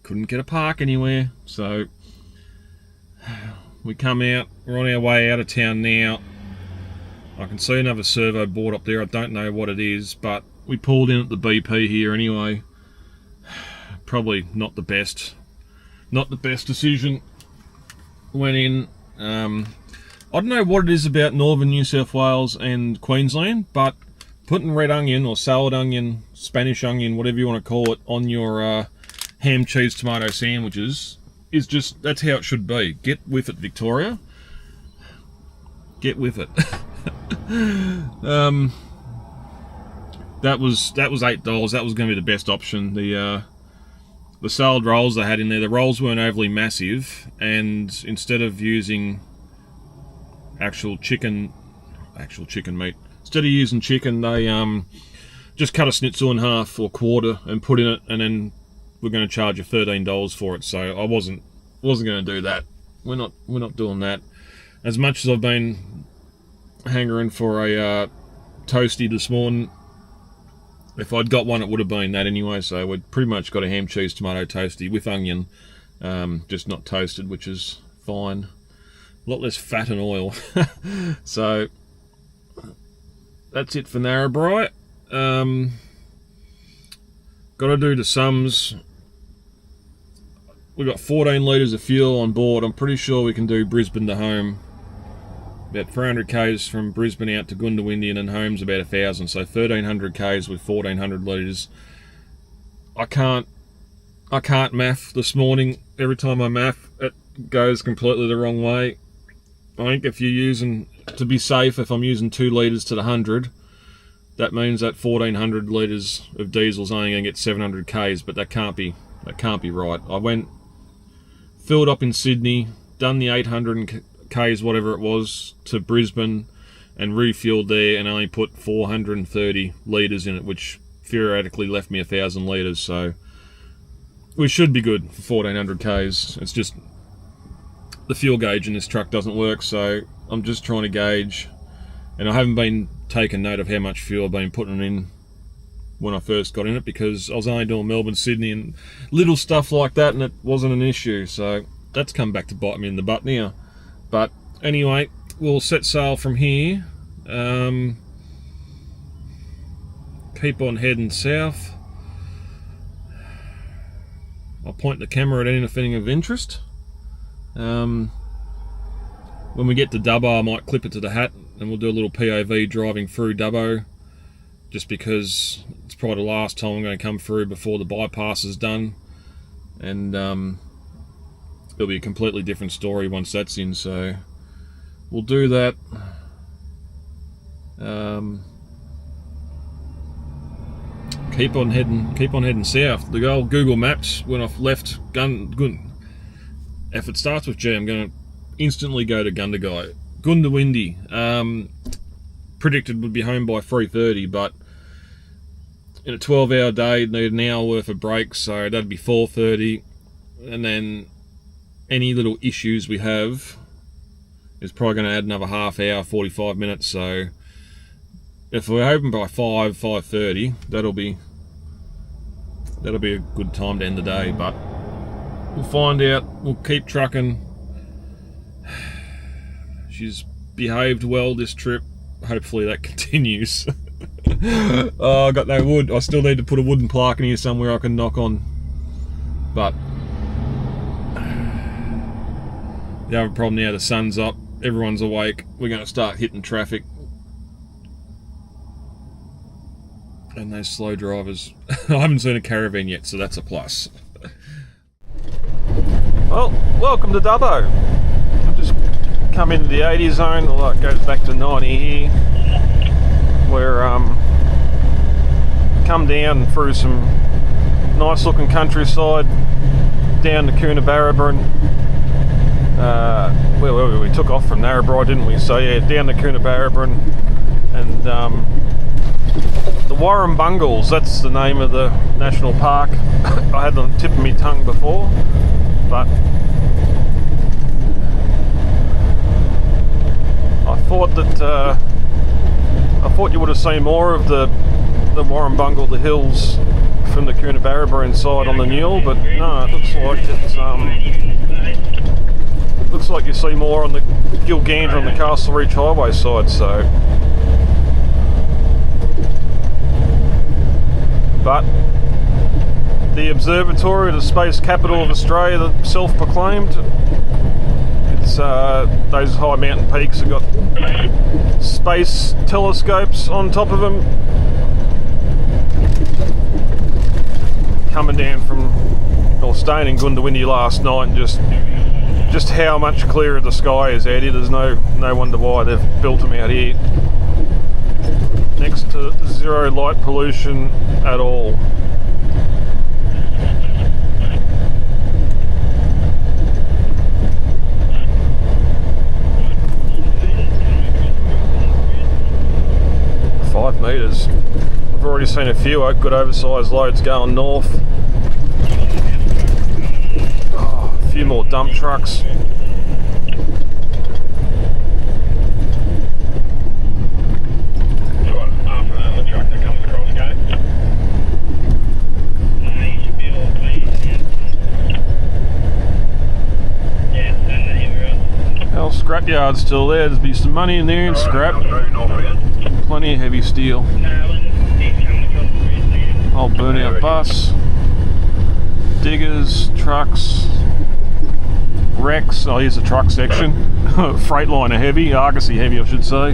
couldn't get a park anywhere, so we come out, we're on our way out of town now. I can see another servo board up there, I don't know what it is, but we pulled in at the BP here anyway. Probably not the best decision. Went in, I don't know what it is about northern New South Wales and Queensland, but putting red onion or salad onion, Spanish onion, whatever you want to call it, on your ham, cheese, tomato sandwiches is just, that's how it should be. Get with it, Victoria. Get with it. That was $8. That was going to be the best option. The salad rolls they had in there, the rolls weren't overly massive, and instead of using actual chicken meat, instead of using chicken, they just cut a schnitzel in half or quarter and put in it, and then we're going to charge you $13 for it. So I wasn't going to do that. We're not doing that. As much as I've been hangering for a toasty this morning, if I'd got one it would have been that anyway. So we'd pretty much got a ham, cheese, tomato toasty with onion, just not toasted, which is fine. A lot less fat and oil. So that's it for Narrabri. Got to do the sums. We've got 14 litres of fuel on board. I'm pretty sure we can do Brisbane to home. About 300 k's from Brisbane out to Goondiwindi, and then home's about 1,000. So 1,300 k's with 1,400 litres. I can't math this morning. Every time I math, it goes completely the wrong way. I think if you're using, to be safe, if I'm using 2 litres to the 100, that means that 1,400 litres of diesel's only going to get 700 k's, but that can't be right. I went, filled up in Sydney, done the 800 k's, whatever it was, to Brisbane, and refueled there, and only put 430 litres in it, which theoretically left me 1,000 litres. So we should be good for 1,400 k's. It's just the fuel gauge in this truck doesn't work, so I'm just trying to gauge, and I haven't been taking note of how much fuel I've been putting in when I first got in it, because I was only doing Melbourne, Sydney and little stuff like that, and it wasn't an issue. So that's come back to bite me in the butt now. But anyway, we'll set sail from here. Keep on heading south. I'll point the camera at anything of interest. When we get to Dubbo, I might clip it to the hat and we'll do a little POV driving through Dubbo, just because it's probably the last time I'm going to come through before the bypass is done, and it'll be a completely different story once that's in, so we'll do that. Keep on heading south. The old Google Maps, when I've left if it starts with G, I'm going to instantly go to Goondiwindi. Predicted would be home by 3:30, but in a 12-hour day, need an hour worth of breaks, so that'd be 4:30, and then any little issues we have is probably going to add another half hour, 45 minutes. So if we're open by 5:30, that'll be that'll be a good time to end the day, but we'll find out. We'll keep trucking. She's behaved well this trip. Hopefully that continues. Oh, I got no wood. I still need to put a wooden plaque in here somewhere I can knock on. But the other problem now, the sun's up, everyone's awake, we're going to start hitting traffic. And those slow drivers. I haven't seen a caravan yet, so that's a plus. Well, welcome to Dubbo. I've just come into the 80 zone, although it goes back to 90 here. We're come down through some nice looking countryside, down to Goondiwindi. We took off from Narrabri, didn't we? So yeah, down to Goondiwindi, and the Warren Bungles, that's the name of the national park. I had the tip of my tongue before, but I thought you would have seen more of the Warren Bungle, the hills from the Goondiwindi side on the Newell, but no, it looks like you see more on the Gilgandra on the Castle Reach Highway side. So, but the observatory, the space capital of Australia, the self-proclaimed, it's those high mountain peaks have got space telescopes on top of them. Coming down from, or staying in Goondiwindi last night, and just how much clearer the sky is out here. There's no wonder why they've built them out here next to zero light pollution at all. Meters. I've already seen a few good oversized loads going north. Oh, a few more dump trucks. Well, scrapyard's still there. There's be some money in there and scrap. Plenty of heavy steel. Old burnout bus, diggers, trucks, wrecks. Oh, here's the truck section. Freightliner heavy, Argosy heavy, I should say.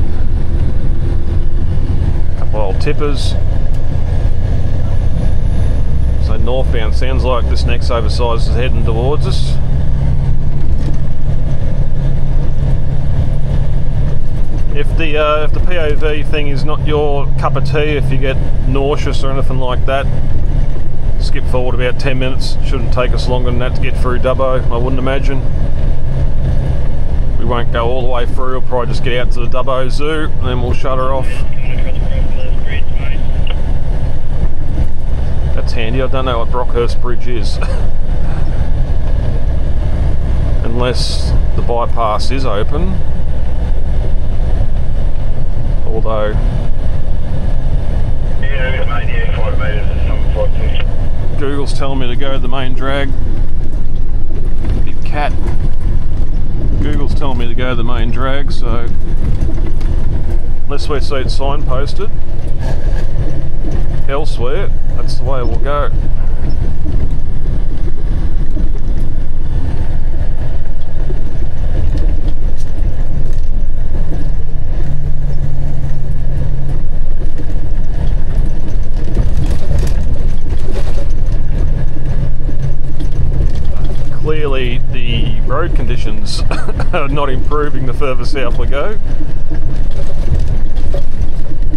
A couple of old tippers. So northbound, sounds like this next Oversize is heading towards us. If the POV thing is not your cup of tea, if you get nauseous or anything like that, skip forward about 10 minutes. Shouldn't take us longer than that to get through Dubbo, I wouldn't imagine. We won't go all the way through, we'll probably just get out to the Dubbo Zoo and then we'll shut her off. That's handy. I don't know what Brockhurst Bridge is. Unless the bypass is open. Although, Google's telling me to go to the main drag. Big cat. Google's telling me to go to the main drag, so unless we see it signposted elsewhere, that's the way we'll go. Clearly the road conditions are not improving the further south we go.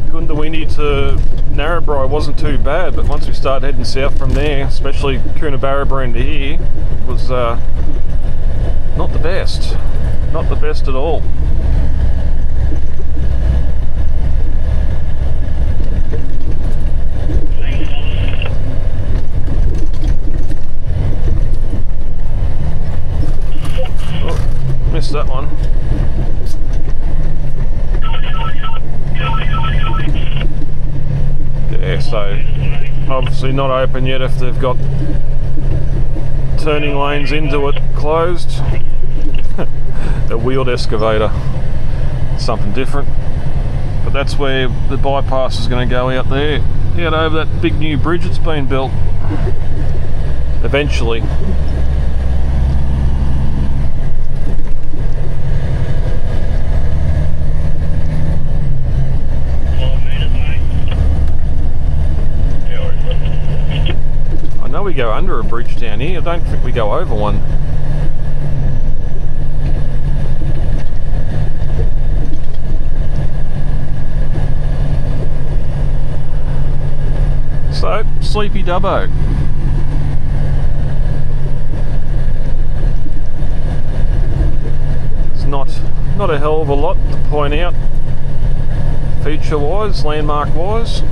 Goondiwindi to Narrabri wasn't too bad, but once we started heading south from there, especially Goondiwindi to here, was not the best. Not the best at all. Missed that one. Yeah, so Obviously not open yet if they've got turning lanes into it closed. A wheeled excavator, something different. But that's where the bypass is going to go out there, out over that big new bridge that's been built. Eventually. I know we go under a bridge down here. I don't think we go over one. So, sleepy Dubbo. It's not a hell of a lot to point out, feature-wise, landmark-wise.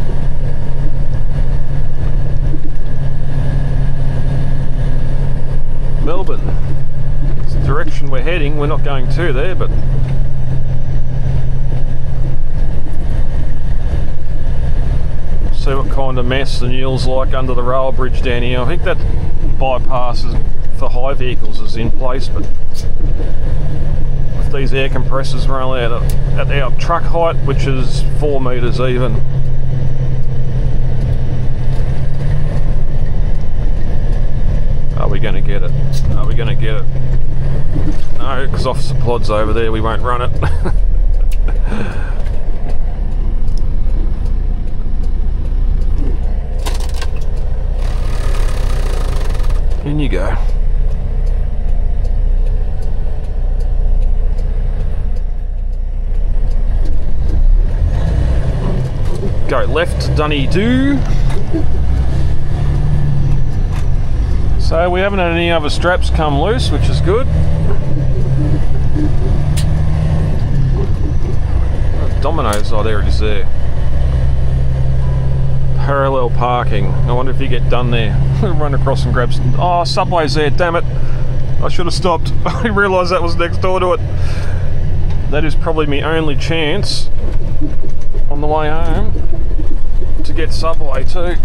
Melbourne. It's the direction we're heading. We're not going to there, but see what kind of mess the Neil's like under the rail bridge down here. I think that bypass is for high vehicles is in place, but with these air compressors, we're only at our truck height, which is 4 metres even. Are we going to get it? Are we going to get it? No, because Officer Plod's over there, we won't run it. In you go. Go left, Dunny do. So we haven't had any other straps come loose, which is good. Domino's, oh there it is there. Parallel parking. I wonder if you get done there. Run across and grab some. Oh, Subway's there, damn it. I should have stopped. I didn't realise that was next door to it. That is probably my only chance on the way home to get Subway too.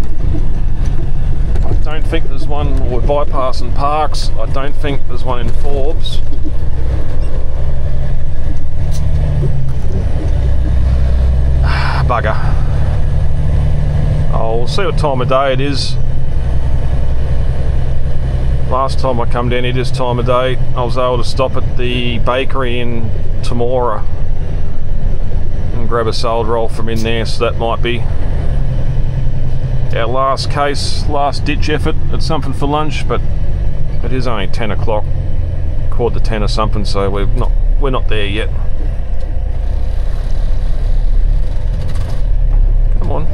I don't think there's one. We're bypassing Parks. I don't think there's one in Forbes. Bugger. Oh, we'll see what time of day it is. Last time I come down here this time of day, I was able to stop at the bakery in Temora and grab a salad roll from in there, so that might be our last case, last ditch effort at something for lunch, but it is only 10 o'clock, 9:45 or something, so we're not there yet. Come on.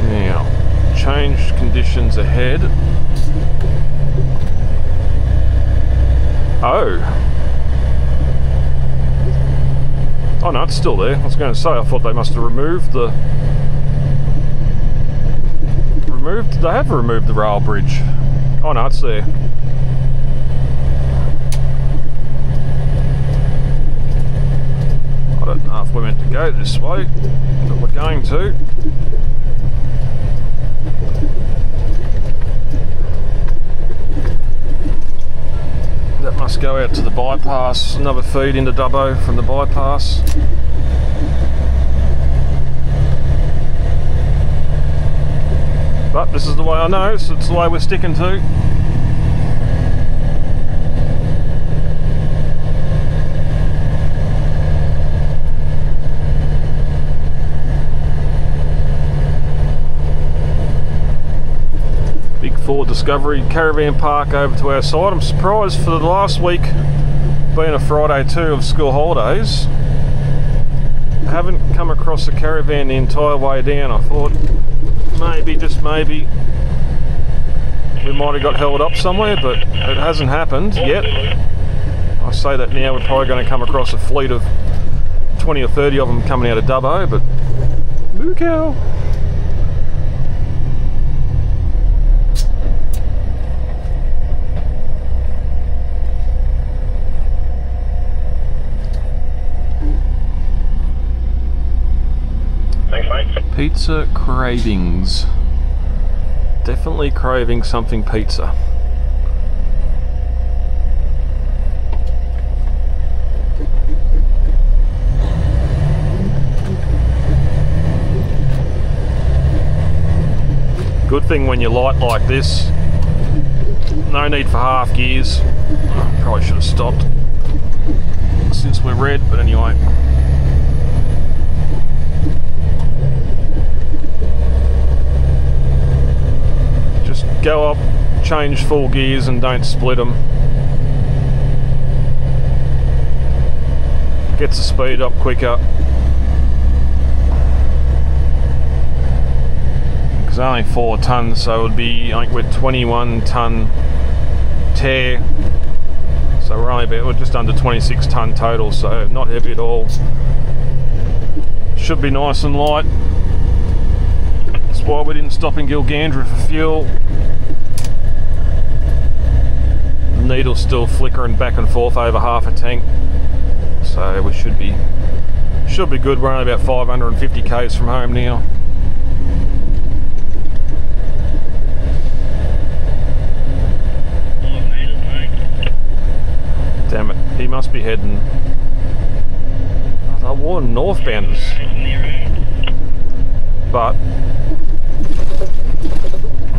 Now, changed conditions ahead. Oh no, it's still there. I was going to say, I thought they must have removed the... They have removed the rail bridge. Oh no, it's there. I don't know if we're meant to go this way, but we're going to. That must go out to the bypass, another feed into Dubbo from the bypass. But this is the way I know, so it's the way we're sticking to. Ford Discovery Caravan Park over to our side. I'm surprised for the last week being a Friday too of school holidays, I haven't come across a caravan the entire way down. I thought maybe, just maybe, we might have got held up somewhere, but it hasn't happened yet. I say that now, we're probably going to come across a fleet of 20 or 30 of them coming out of Dubbo, but moo cow. Pizza cravings. Definitely craving something pizza. Good thing when you're light like this, no need for half gears. Probably should have stopped since we're red, but anyway. Just go up, change full gears and don't split them. Gets the speed up quicker. It's only 4 tonnes, so it would be, I think we're 21 tonne tear, so we're just under 26 tonne total, so not heavy at all. Should be nice and light. That's why we didn't stop in Gilgandra for fuel. The needle's still flickering back and forth over half a tank, so we should be good. We're only about 550 k's from home now. Damn it, he must be heading. I wore northbounders. But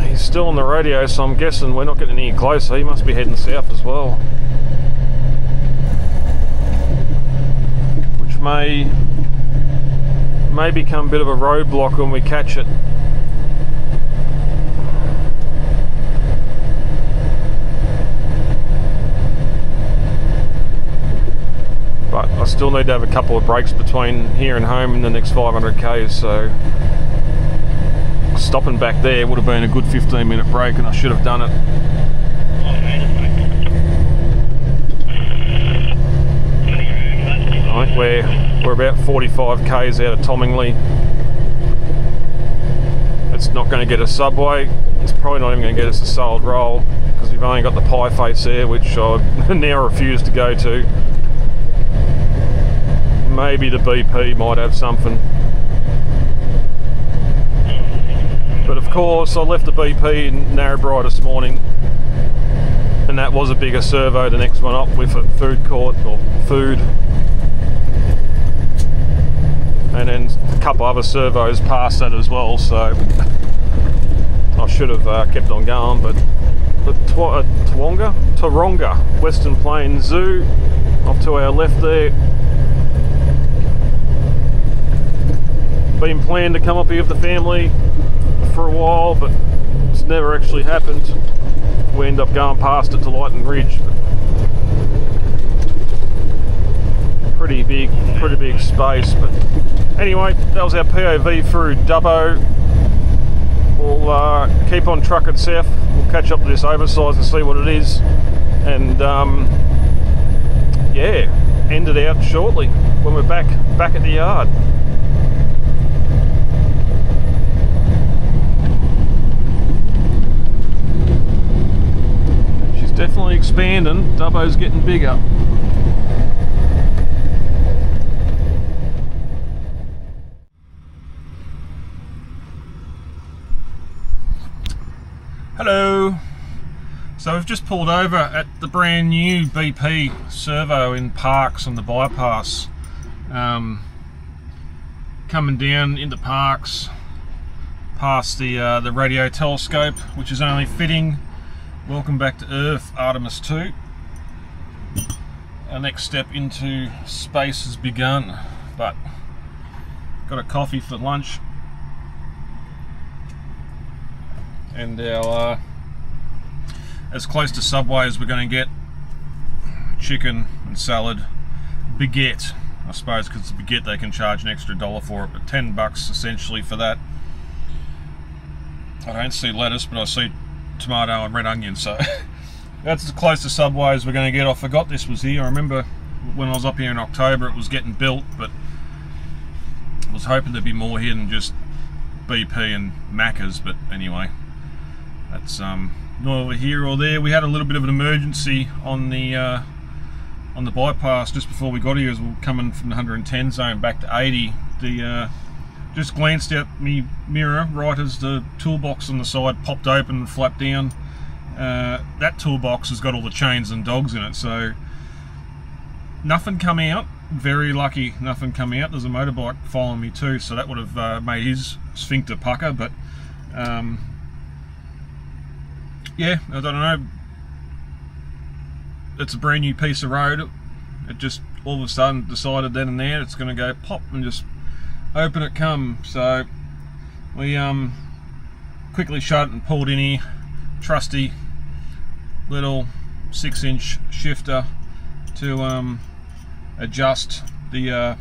he's still on the radio, so I'm guessing we're not getting any closer. He must be heading south as well. Which may become a bit of a roadblock when we catch it. But I still need to have a couple of breaks between here and home in the next 500 k's, so stopping back there would have been a good 15-minute break, and I should have done it. Right, we're about 45 k's out of Tomingley. It's not going to get us Subway. It's probably not even going to get us a solid roll, because we've only got the pie face there, which I now refuse to go to. Maybe the BP might have something. But of course, I left the BP in Narrabri this morning, and that was a bigger servo. The next one up with a food court, or food. And then a couple other servos past that as well, so I should have kept on going. But the Taronga Western Plains Zoo, off to our left there. Been planning to come up here with the family for a while, but it's never actually happened. We end up going past it to Lighton Ridge. But pretty big space. But anyway, that was our POV through Dubbo. We'll keep on trucking south. We'll catch up with this Oversize and see what it is, and yeah, end it out shortly when we're back at the yard. Definitely expanding. Dubbo's getting bigger. Hello. So we've just pulled over at the brand new BP servo in Parks on the bypass. Coming down into Parks, past the radio telescope, which is only fitting. Welcome back to Earth, Artemis 2. Our next step into space has begun, but got a coffee for lunch, and our as close to Subway as we're going to get. Chicken and salad, baguette, I suppose, because it's a baguette they can charge an extra $1 for it, but $10 essentially for that. I don't see lettuce, but I see tomato and red onion, so that's as close to Subway as we're going to get. I forgot this was here. I remember when I was up here in October it was getting built, but I was hoping there'd be more here than just BP and Macca's. But anyway, that's neither here or there. We had a little bit of an emergency on the bypass just before we got here, as we were coming from the 110 zone back to 80. The just glanced out my mirror right as the toolbox on the side popped open and flapped down. That toolbox has got all the chains and dogs in it, so nothing come out. Very lucky nothing come out. There's a motorbike following me too, so that would have made his sphincter pucker, but yeah, I don't know. It's a brand new piece of road. It just all of a sudden decided then and there it's going to go pop and just open it come. So we quickly shut it and pulled in here. Trusty little 6-inch shifter to adjust the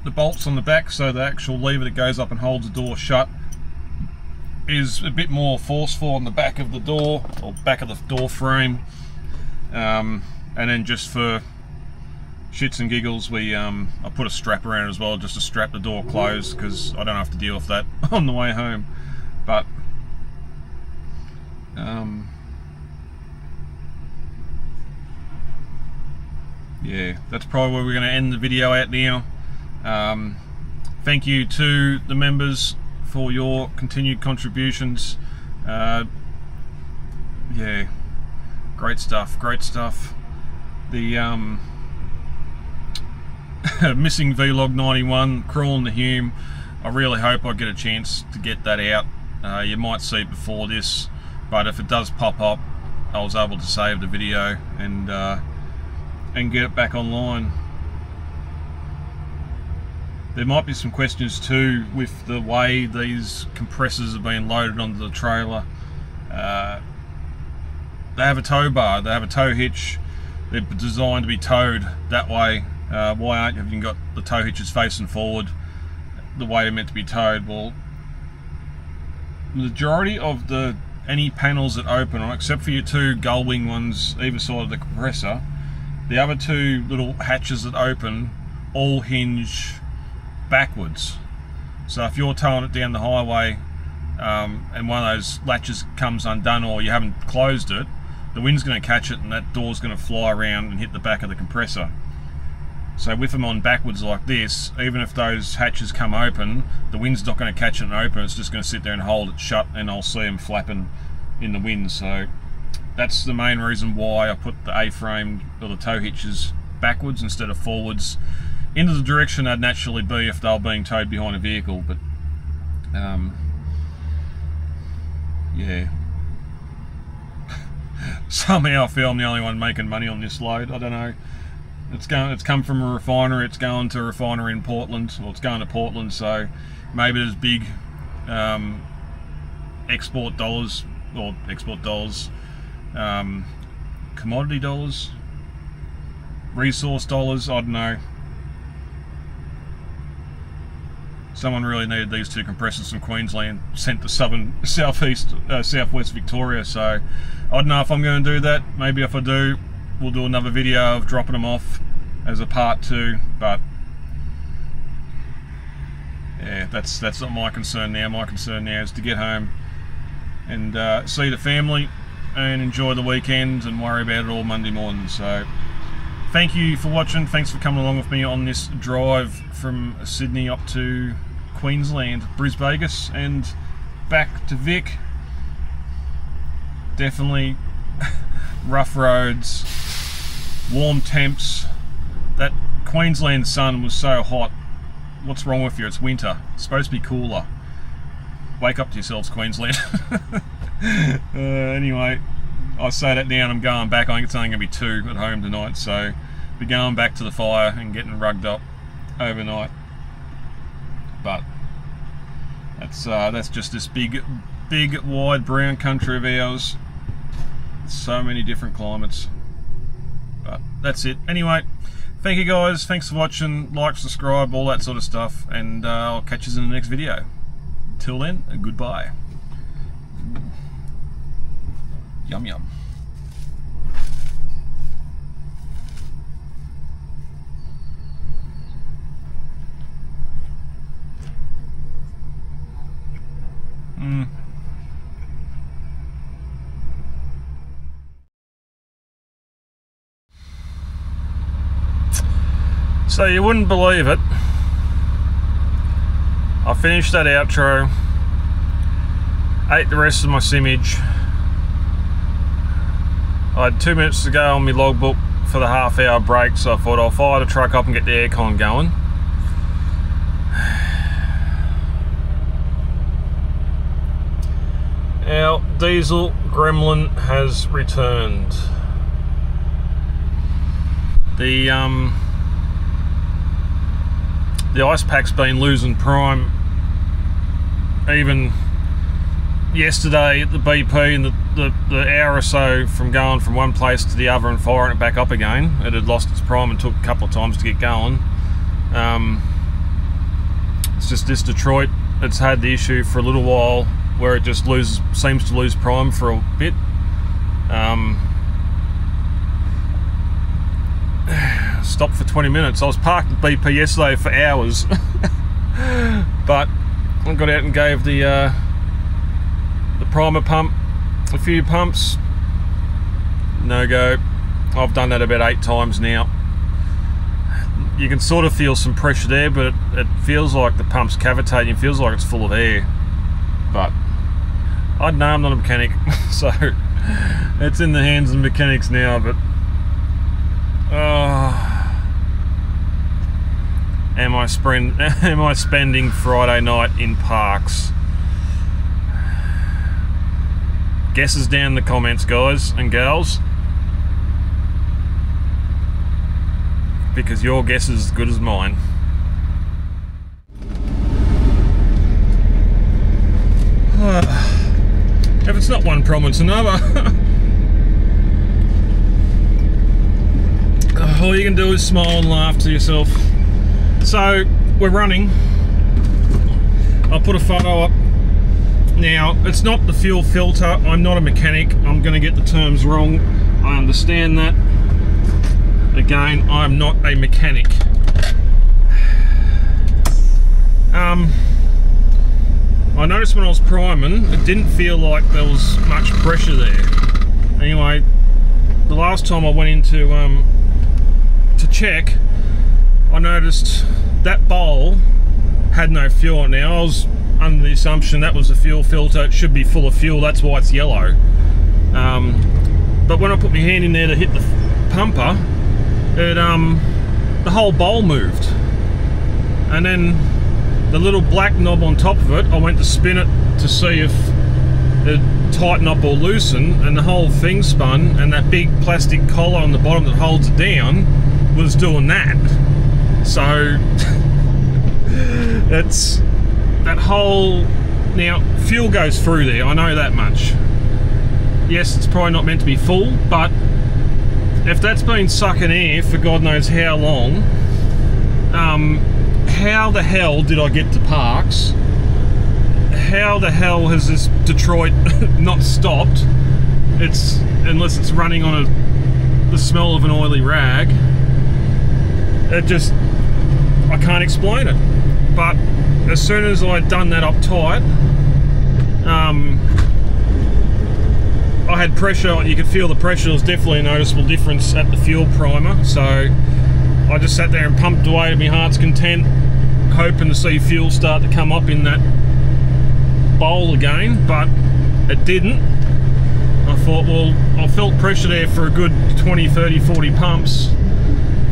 bolts on the back, so the actual lever that goes up and holds the door shut is a bit more forceful on the back of the door, or back of the door frame. And then just for shits and giggles, I put a strap around it as well, just to strap the door closed, because I don't have to deal with that on the way home. But yeah, that's probably where we're going to end the video at now. Thank you to the members for your continued contributions. Yeah, great stuff. The missing vlog 91, crawling the Hume. I really hope I get a chance to get that out. You might see it before this, but if it does pop up, I was able to save the video and get it back online. There might be some questions too with the way these compressors have been loaded onto the trailer. They have a tow bar, they have a tow hitch. They're designed to be towed that way. Why aren't you got the tow hitches facing forward the way they're meant to be towed? Well, the majority of any panels that open, except for your two gull wing ones either side of the compressor, the other two little hatches that open all hinge backwards. So if you're towing it down the highway and one of those latches comes undone, or you haven't closed it, the wind's going to catch it and that door's going to fly around and hit the back of the compressor. So with them on backwards like this, even if those hatches come open, the wind's not going to catch it and open, it's just going to sit there and hold it shut, and I'll see them flapping in the wind. So that's the main reason why I put the A-frame or the tow hitches backwards instead of forwards, into the direction they'd naturally be if they were being towed behind a vehicle. But yeah, somehow I feel I'm the only one making money on this load. I don't know. It's come from a refinery. It's going to a refinery in Portland, or it's going to Portland. So maybe there's big export dollars, commodity dollars, resource dollars. I don't know. Someone really needed these two compressors from Queensland sent to southwest Victoria. So I don't know if I'm going to do that. Maybe if I do, we'll do another video of dropping them off as a part 2. But yeah, that's not my concern now. My concern now is to get home and see the family and enjoy the weekend and worry about it all Monday morning. So thank you for watching. Thanks for coming along with me on this drive from Sydney up to Queensland, Brisbane and back to Vic. Definitely rough roads, warm temps. That Queensland sun was so hot. What's wrong with you? It's winter. It's supposed to be cooler. Wake up to yourselves, Queensland. Anyway, I say that now and I'm going back. I think it's only going to be 2 at home tonight, so be going back to the fire and getting rugged up overnight. But that's just this big wide brown country of ours. So many different climates. But that's it. Anyway, thank you guys. Thanks for watching. Like, subscribe, all that sort of stuff, and I'll catch you in the next video. Till then, goodbye. Yum yum. So you wouldn't believe it, I finished that outro, ate the rest of my simmage. I had 2 minutes to go on my logbook for the half-hour break, so I thought I'll fire the truck up and get the aircon going. Our diesel gremlin has returned. The ice pack's been losing prime. Even yesterday at the BP, and the hour or so from going from one place to the other and firing it back up again, it had lost its prime and took a couple of times to get going. It's just this Detroit, it's had the issue for a little while where it just seems to lose prime for a bit. Stopped for 20 minutes. I was parked at BP yesterday for hours, but I got out and gave the primer pump a few pumps. No go. I've done that about 8 times now. You can sort of feel some pressure there, but it feels like the pump's cavitating. It feels like it's full of air. But I know I'm not a mechanic, so it's in the hands of the mechanics now. But am I spending Friday night in parks? Guesses down in the comments, guys and gals, because your guess is as good as mine. If it's not one problem, it's another. All you can do is smile and laugh to yourself. So we're running. I'll put a photo up. Now, it's not the fuel filter. I'm not a mechanic. I'm going to get the terms wrong. I understand that. Again, I'm not a mechanic. I noticed when I was priming, it didn't feel like there was much pressure there. Anyway, the last time I went into to check, I noticed that bowl had no fuel in it. Now, I was under the assumption that was the fuel filter. It should be full of fuel, that's why it's yellow. But when I put my hand in there to hit the pumper, the whole bowl moved. And then the little black knob on top of it, I went to spin it to see if it'd tighten up or loosen, and the whole thing spun, and that big plastic collar on the bottom that holds it down was doing that. So it's that whole, now fuel goes through there, I know that much. Yes, it's probably not meant to be full, but if that's been sucking air for God knows how long, how the hell did I get to parks? How the hell has this Detroit not stopped? Unless it's running on the smell of an oily rag. I can't explain it. But as soon as I'd done that up tight, I had pressure. You could feel the pressure. There was definitely a noticeable difference at the fuel primer. So I just sat there and pumped away to my heart's content, hoping to see fuel start to come up in that bowl again, but it didn't. I thought, well, I felt pressure there for a good 20, 30, 40 pumps.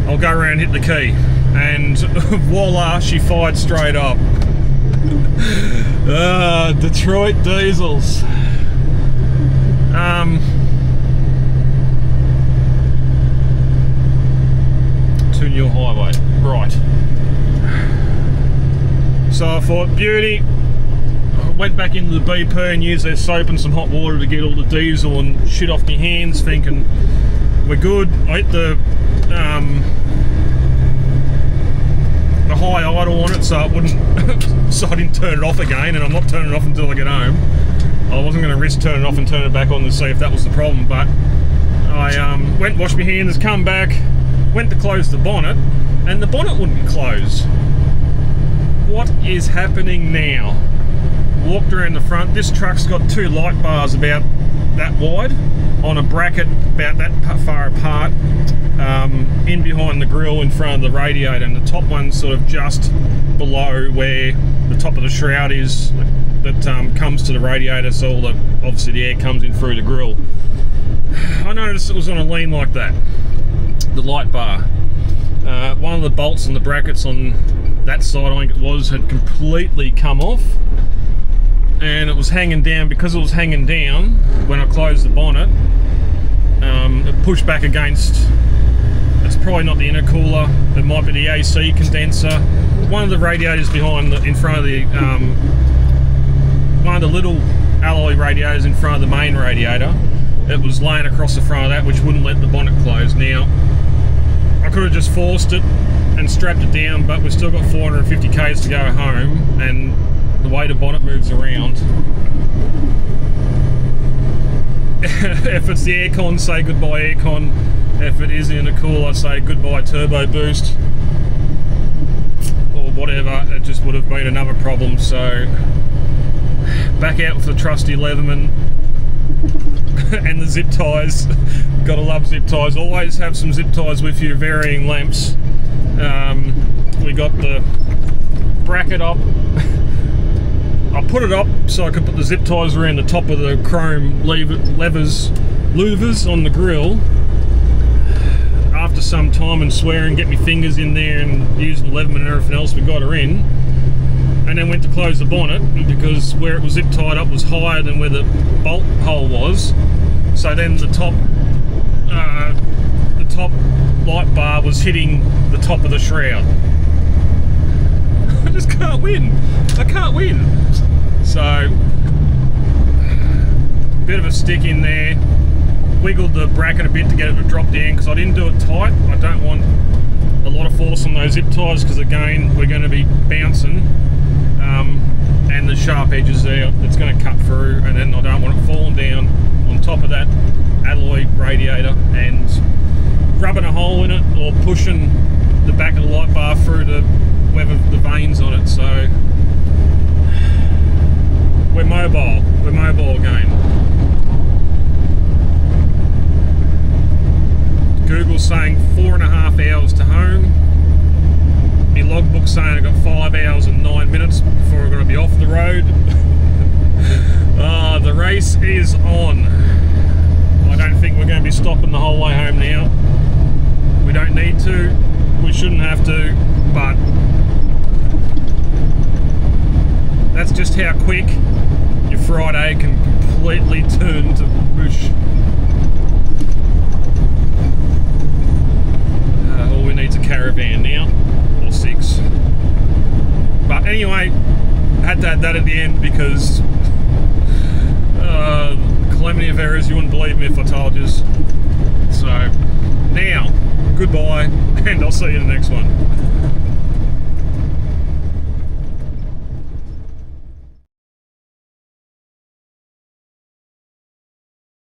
I'll go around and hit the key. And voila, she fired straight up. Detroit diesels. To New Highway, right. So I thought, beauty. I went back into the BP and used their soap and some hot water to get all the diesel and shit off my hands, thinking we're good. I hit the high idle on it, so it wouldn't, so I didn't turn it off again, and I'm not turning it off until I get home. I wasn't going to risk turning it off and turn it back on to see if that was the problem, but I went and washed my hands, come back, went to close the bonnet, and the bonnet wouldn't close. What is happening now? walked around the front. This truck's got 2 light bars about that wide on a bracket about that far apart, in behind the grille in front of the radiator, and the top one's sort of just below where the top of the shroud is that comes to the radiator, so all obviously the air comes in through the grille. I noticed it was on a lean like that, the light bar. One of the bolts and the brackets on that side, I think it was, had completely come off, and it was hanging down. Because it was hanging down when I closed the bonnet, it pushed back against, it's probably not the intercooler, it might be the AC condenser, one of the radiators behind in front of the one of the little alloy radiators in front of the main radiator. It was laying across the front of that, which wouldn't let the bonnet close. Now, I could have just forced it and strapped it down, but we've still got 450 k's to go home, and the way the bonnet moves around, if it's the aircon, say goodbye aircon. If it is in the cooler, say goodbye turbo boost, or whatever. It just would have been another problem. So back out with the trusty Leatherman and the zip ties. Gotta love zip ties. Always have some zip ties with you, varying lengths. We got the bracket up. I put it up so I could put the zip ties around the top of the chrome louvers on the grill. After some time and swearing, get my fingers in there and using Leatherman and everything else, we got her in. And then went to close the bonnet, because where it was zip tied up was higher than where the bolt hole was. So then the top light bar was hitting the top of the shroud. I just can't win. I can't win. So, bit of a stick in there. Wiggled the bracket a bit to get it to drop down, because I didn't do it tight. I don't want a lot of force on those zip ties, because again, we're going to be bouncing. And the sharp edges there, it's going to cut through, and then I don't want it falling down on top of that alloy radiator and rubbing a hole in it, or pushing the back of the light bar through the veins on it. So we're mobile again. Google's saying 4.5 hours to home. My logbook's saying I've got 5 hours and 9 minutes before we're going to be off the road. The race is on. I don't think we're going to be stopping the whole way home now. We don't need to. We shouldn't have to. But that's just how quick your Friday can completely turn to mush. All we need is a caravan now, or 6. But anyway, I had to add that at the end, because calamity of errors, you wouldn't believe me if I told you. So now, goodbye, and I'll see you in the next one.